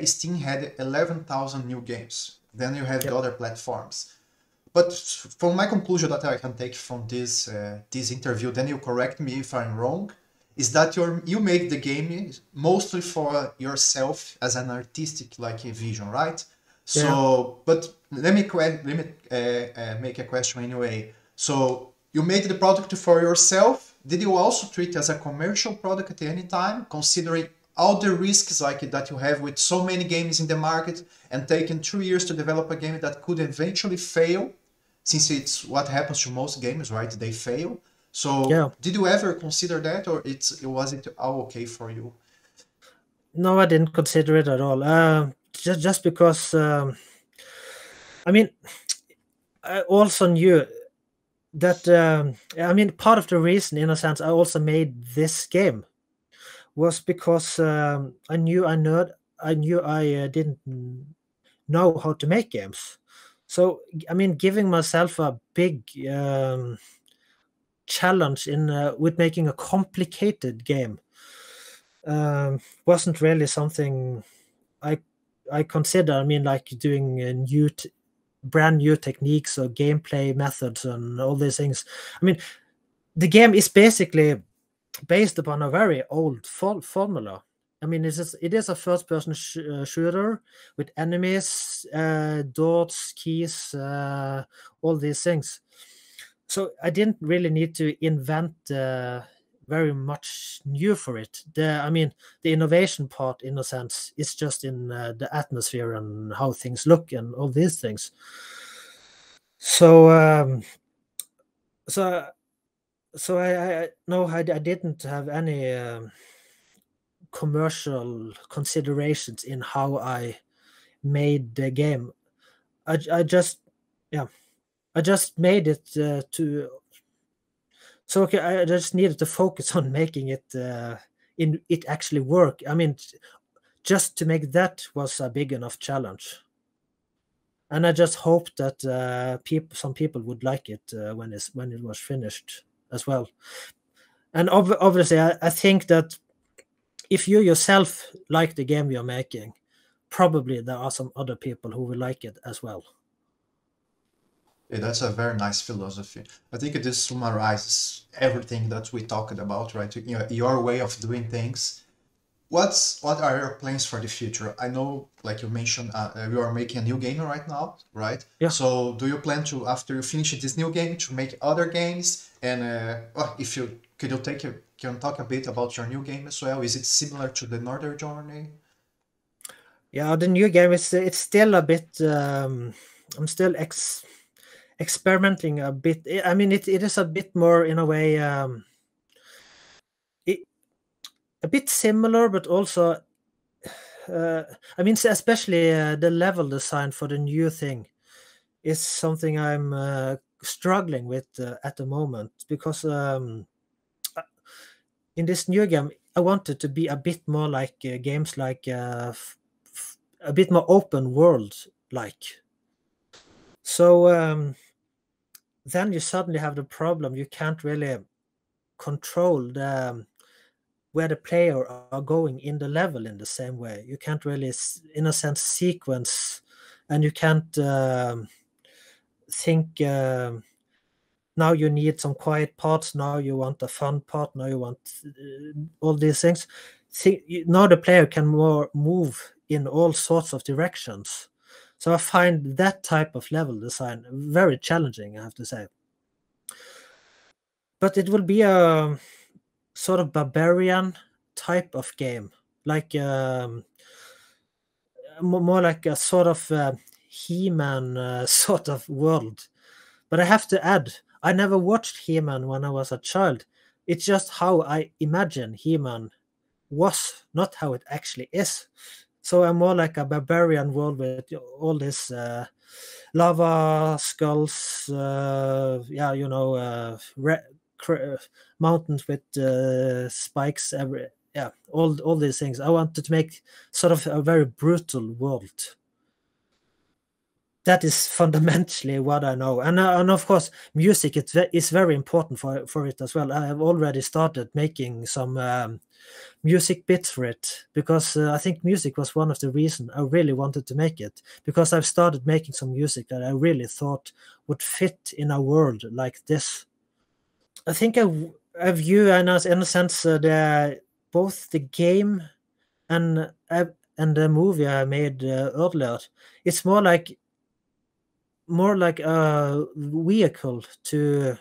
Steam had 11,000 new games. Then you have the other platforms. But from my conclusion that I can take from this interview, then you correct me if I'm wrong, is that you make the game mostly for yourself as an artistic vision, right? So, but let me make a question anyway. So you made the product for yourself. Did you also treat it as a commercial product at any time, considering all the risks that you have with so many games in the market and taking 2 years to develop a game that could eventually fail, since it's what happens to most games, right? They fail. So did you ever consider that, or was it all okay for you? No, I didn't consider it at all. Just because, I mean, I also knew that, I mean, part of the reason, in a sense, I also made this game was because I knew I didn't know how to make games. So, I mean, giving myself a big challenge with making a complicated game wasn't really something I consider. I mean, like doing brand new techniques or gameplay methods and all these things. I mean, the game is basically based upon a very old formula. I mean, it is a first-person shooter with enemies, doors, keys, all these things. So I didn't really need to invent very much new for it. The innovation part, in a sense, is just in the atmosphere and how things look and all these things. So I didn't have any commercial considerations in how I made the game. I just made it to. So okay, I just needed to focus on making it in it actually work. I mean, just to make that was a big enough challenge, and I just hoped that some people would like it when it was finished as well. And obviously, I think that if you yourself like the game you're making, probably there are some other people who will like it as well. Yeah, that's a very nice philosophy. I think this summarizes everything that we talked about, right? Your way of doing things. What are your plans for the future? I know, like you mentioned, you are making a new game right now, right? Yeah. So, do you plan to, after you finish this new game, to make other games? And if you can talk a bit about your new game as well? Is it similar to the Northern Journey? Yeah, the new game is it's still a bit. I'm still experimenting a bit. I mean, it is a bit more in a way. A bit similar, but also. I mean, especially the level design for the new thing is something I'm struggling with at the moment, because in this new game I want it to be a bit more like games like a bit more open world like. So then you suddenly have the problem you can't really control where the player are going in the level in the same way. You can't really, in a sense, sequence, and you can't think now you need some quiet parts, now you want a fun part, now you want all these things. Now the player can more move in all sorts of directions. So I find that type of level design very challenging, I have to say. But it will be a sort of barbarian type of game, like more like a sort of He-Man sort of world. But I have to add, I never watched He-Man when I was a child. It's just how I imagine He-Man was, not how it actually is. So I'm more like a barbarian world with all this lava skulls, mountains with spikes all these things. I wanted to make sort of a very brutal world. That is fundamentally what I know, and of course music is very important for it as well. I have already started making some music bits for it, because I think music was one of the reasons I really wanted to make it, because I've started making some music that I really thought would fit in a world like this. I think I view, in a sense, both the game and the movie I made earlier. It's more like a vehicle to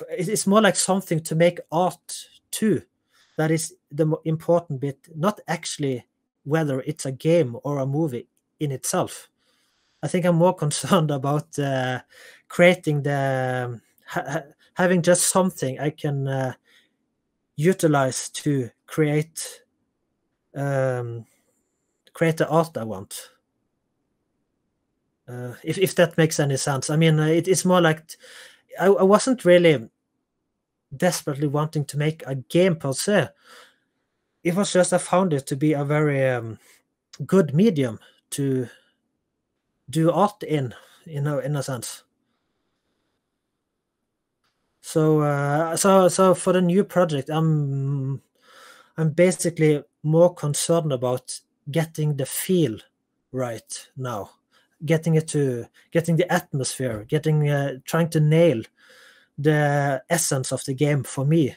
it's more like something to make art too. That is the important bit, not actually whether it's a game or a movie in itself. I think I'm more concerned about creating having just something I can utilize to create the art I want. If that makes any sense. I mean, it's more like I wasn't really desperately wanting to make a game per se. It was just I found it to be a very good medium to do art in a sense. So for the new project, I'm basically more concerned about getting the feel right now, getting the atmosphere, trying to nail the essence of the game for me,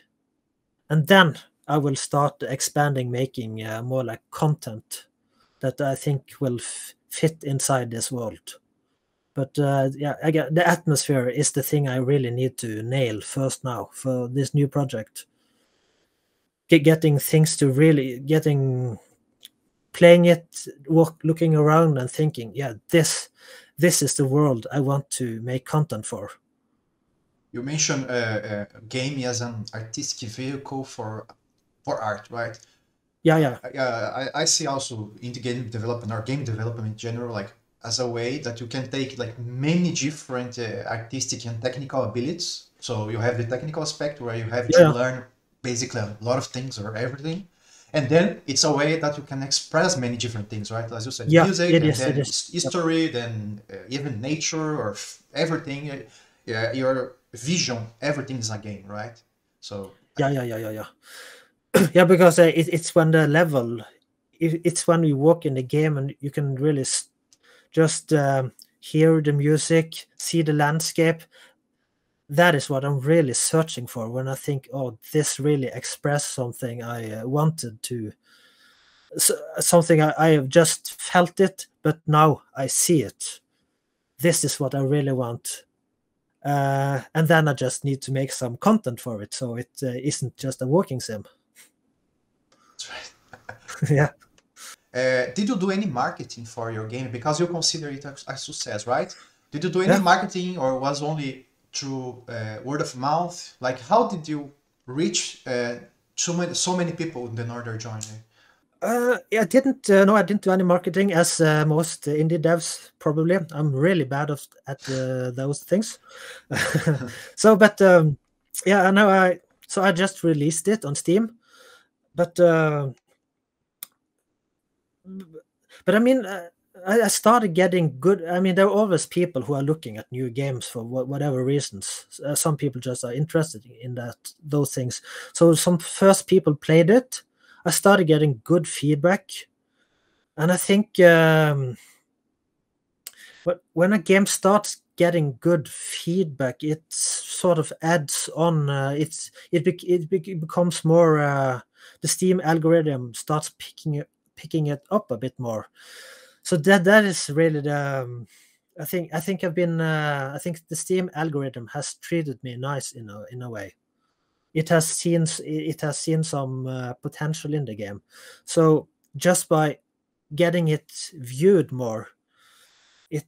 and then I will start expanding, making more like content that I think will fit inside this world. But yeah, again, the atmosphere is the thing I really need to nail first now for this new project. Getting things to really playing it, looking around and thinking, yeah, this is the world I want to make content for. You mentioned gaming as an artistic vehicle for art, right? Yeah. I see also indie game development or game development in general, like as a way that you can take like many different artistic and technical abilities. So you have the technical aspect where you have to learn basically a lot of things or everything. And then it's a way that you can express many different things, right? As you said, music, and then history, then even nature or everything. Your vision, everything is a game, right? So yeah. Yeah, because it's when the level, it's when you walk in the game and you can really just hear the music, see the landscape. That is what I'm really searching for when I think, oh, this really expressed something I wanted to, something I have just felt it, but now I see it. This is what I really want. And then I just need to make some content for it, so it isn't just a walking sim. That's right. Yeah. Did you do any marketing for your game? Because you consider it a success, right? Did you do any marketing, or was only through word of mouth? Like, how did you reach so many people in the Northern Journey? I didn't. No, I didn't do any marketing, as most indie devs probably. I'm really bad at those things. So, but yeah, no, I just released it on Steam, but I mean, I started getting good. I mean, there are always people who are looking at new games for whatever reasons. Some people just are interested in those things. So some first people played it. I started getting good feedback, and I think but when a game starts getting good feedback, it sort of adds on. It becomes more. The Steam algorithm starts picking it up a bit more. So that is really the. I think I've been. I think the Steam algorithm has treated me nice in a way. It has seen some potential in the game. So just by getting it viewed more, it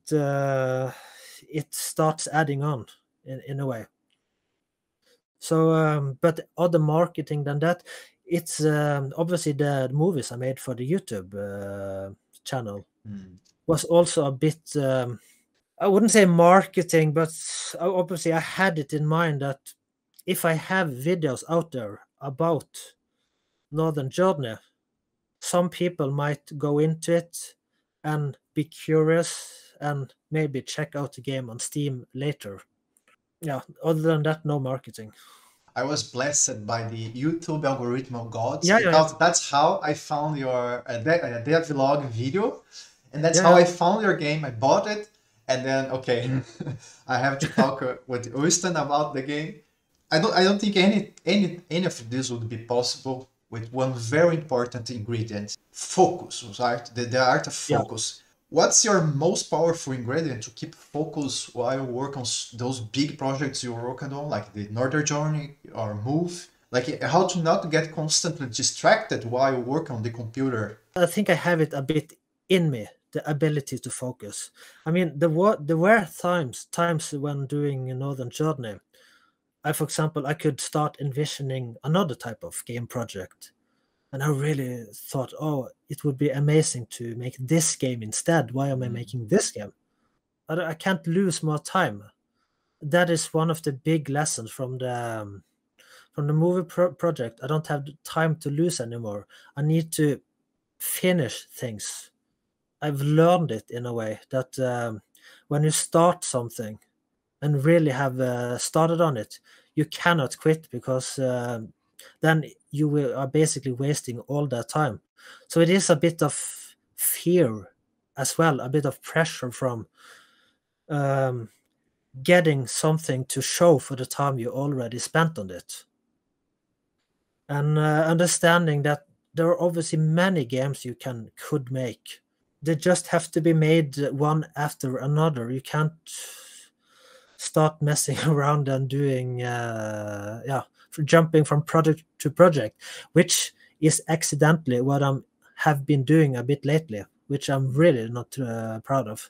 starts adding on in a way. So but other marketing than that, it's obviously the movies I made for the YouTube channel was also a bit I wouldn't say marketing, but obviously I had it in mind that if I have videos out there about Northern Journey, some people might go into it and be curious and maybe check out the game on Steam later. Yeah, other than that, no marketing. I was blessed by the YouTube algorithm gods, because that's how I found your devlog video, and that's how I found your game. I bought it, and then I have to talk with Øystein about the game. I don't think any of this would be possible with one very important ingredient: focus, right? The art of focus. What's your most powerful ingredient to keep focus while you work on those big projects you're working on, like the Northern Journey or Move? Like, how to not get constantly distracted while you work on the computer? I think I have it a bit in me, the ability to focus. I mean, there were times when doing Northern Journey, for example, I could start envisioning another type of game project. And I really thought, oh, it would be amazing to make this game instead. Why am I making this game? I can't lose more time. That is one of the big lessons from the movie project. I don't have time to lose anymore. I need to finish things. I've learned it in a way that when you start something and really have started on it, you cannot quit, because then you are basically wasting all that time. So it is a bit of fear as well, a bit of pressure from getting something to show for the time you already spent on it. And understanding that there are obviously many games you could make. they just have to be made one after another. You can't start messing around and doing jumping from project to project, which is accidentally what I have been doing a bit lately, which I'm really not proud of.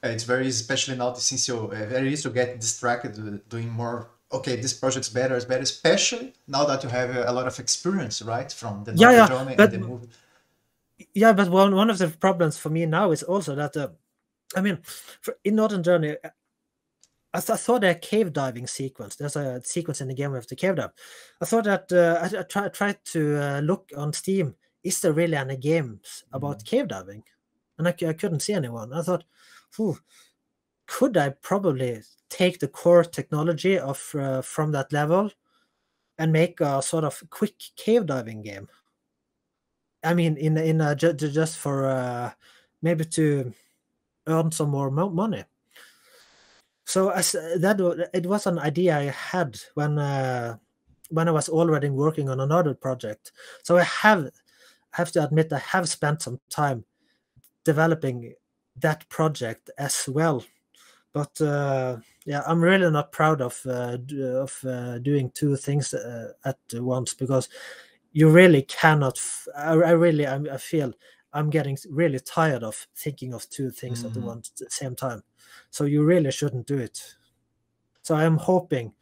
It's very, especially now since you're very easy to get distracted doing more. Okay, this project's better, it's better, especially now that you have a lot of experience, right, from the novel journey and the movie. Yeah, but one of the problems for me now is also that, I mean, in Northern Journey, I thought a cave diving sequence. There's a sequence in the game with the cave dive. I thought that I tried to look on Steam. Is there really any games about cave diving? And I couldn't see anyone. I thought, could I probably take the core technology of from that level and make a sort of quick cave diving game? I mean, just for maybe to earn some more money. So it was an idea I had when I was already working on another project. So I have to admit I have spent some time developing that project as well. But I'm really not proud of doing two things at once, because you really cannot. I feel I'm getting really tired of thinking of two things at the same time. So you really shouldn't do it. So I'm hoping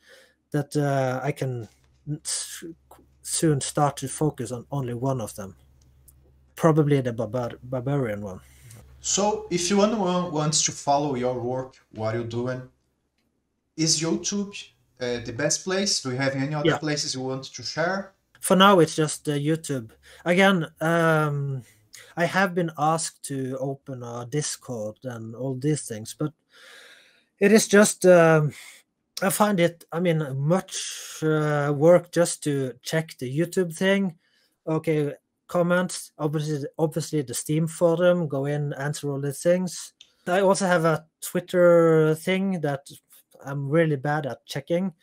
that I can soon start to focus on only one of them, probably the barbarian one. So if anyone wants to follow your work, what you're doing, is YouTube the best place? Do you have any other places you want to share? For now, it's just YouTube. Again, I have been asked to open a Discord and all these things, but it is just, I find it, much work just to check the YouTube thing. Okay, comments, obviously the Steam forum, go in, answer all these things. I also have a Twitter thing that I'm really bad at checking.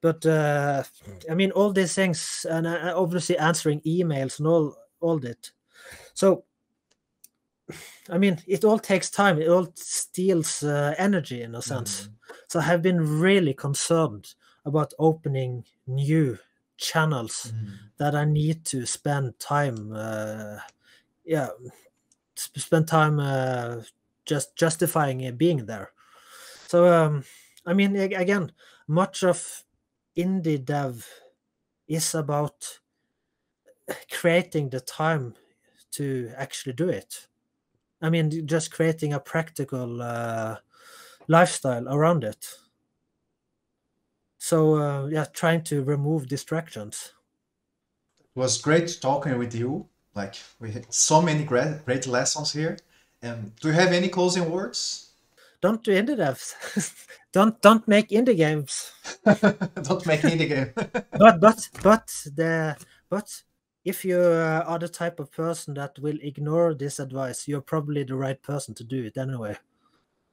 But all these things, and obviously answering emails and all that. So, it all takes time. It all steals energy in a sense. So I have been really concerned about opening new channels that I need to spend time. Spend time just justifying being there. So again, much of indie dev is about creating the time to actually do it. Just creating a practical lifestyle around it. So trying to remove distractions. It was great talking with you. Like, we had so many great lessons here. Do you have any closing words? Don't do indie devs. don't make indie games. Don't make indie game. but if you are the type of person that will ignore this advice, you're probably the right person to do it anyway.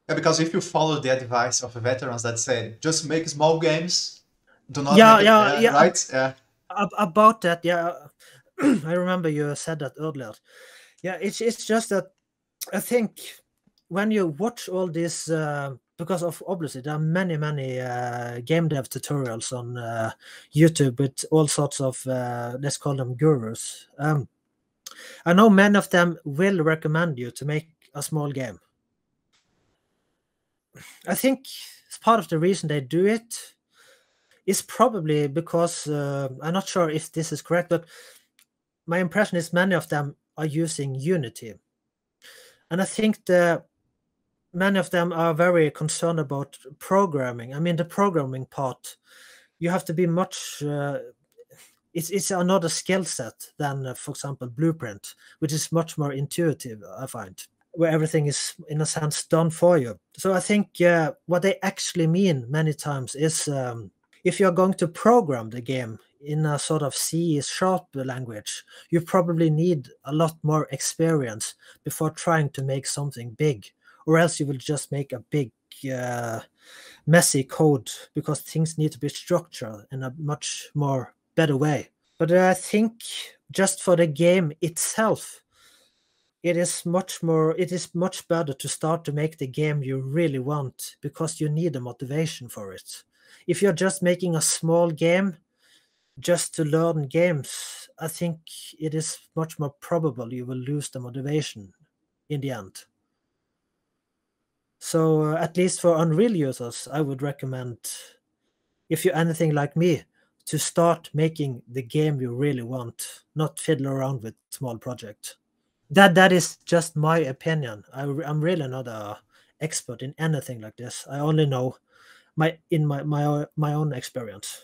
Yeah, because if you follow the advice of veterans that said just make small games, do not right? Yeah. About that, I remember you said that earlier. Yeah, it's just that I think when you watch all this, because of obviously there are many game dev tutorials on YouTube with all sorts of let's call them gurus. I know many of them will recommend you to make a small game. I think part of the reason they do it is probably because I'm not sure if this is correct, but my impression is many of them are using Unity, and I think many of them are very concerned about programming. The programming part, you have to be much. It's another skill set than, for example, Blueprint, which is much more intuitive, I find, where everything is, in a sense, done for you. So I think what they actually mean many times is if you're going to program the game in a sort of C# language, you probably need a lot more experience before trying to make something big, or else you will just make a big, messy code, because things need to be structured in a much more better way. But I think just for the game itself, it is much better to start to make the game you really want, because you need a motivation for it. If you're just making a small game just to learn games, I think it is much more probable you will lose the motivation in the end. So at least for Unreal users, I would recommend, if you're anything like me, to start making the game you really want, not fiddle around with small projects. That is just my opinion. I'm really not a expert in anything like this. I only know my own experience.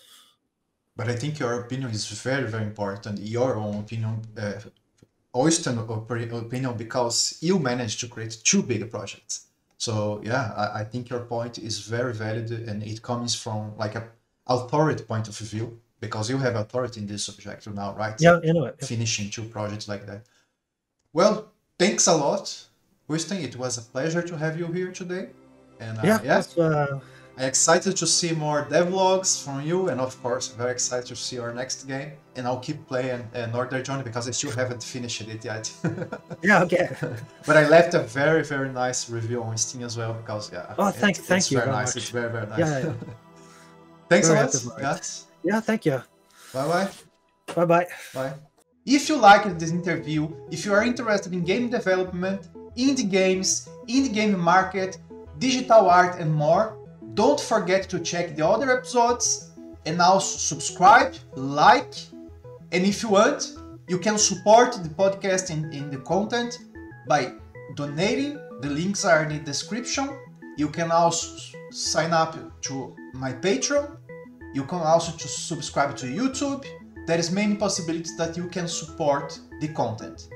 But I think your opinion is very, very important. Your own opinion, Oystein opinion, because you managed to create two big projects. So yeah, I think your point is very valid, and it comes from like a authority point of view, because you have authority in this subject now, right? Yeah, anyway. Finishing two projects like that. Well, thanks a lot, Oystein. It was a pleasure to have you here today. And I'm excited to see more devlogs from you, and of course, very excited to see our next game. And I'll keep playing Northern Journey, because I still haven't finished it yet. Yeah, okay. But I left a very, very nice review on Steam as well, because thank you very very nice. much. It's very, very nice. Yeah. Thanks Very a happy lot, for it. guys. Yeah, thank you. Bye-bye. Bye-bye. Bye. If you liked this interview, if you are interested in game development, indie games, indie game market, digital art and more, don't forget to check the other episodes, and also subscribe, like, and if you want, you can support the podcast in the content by donating. The links are in the description. You can also sign up to my Patreon. You can also subscribe to YouTube. There is many possibilities that you can support the content.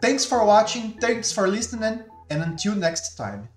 Thanks for watching, thanks for listening, and until next time.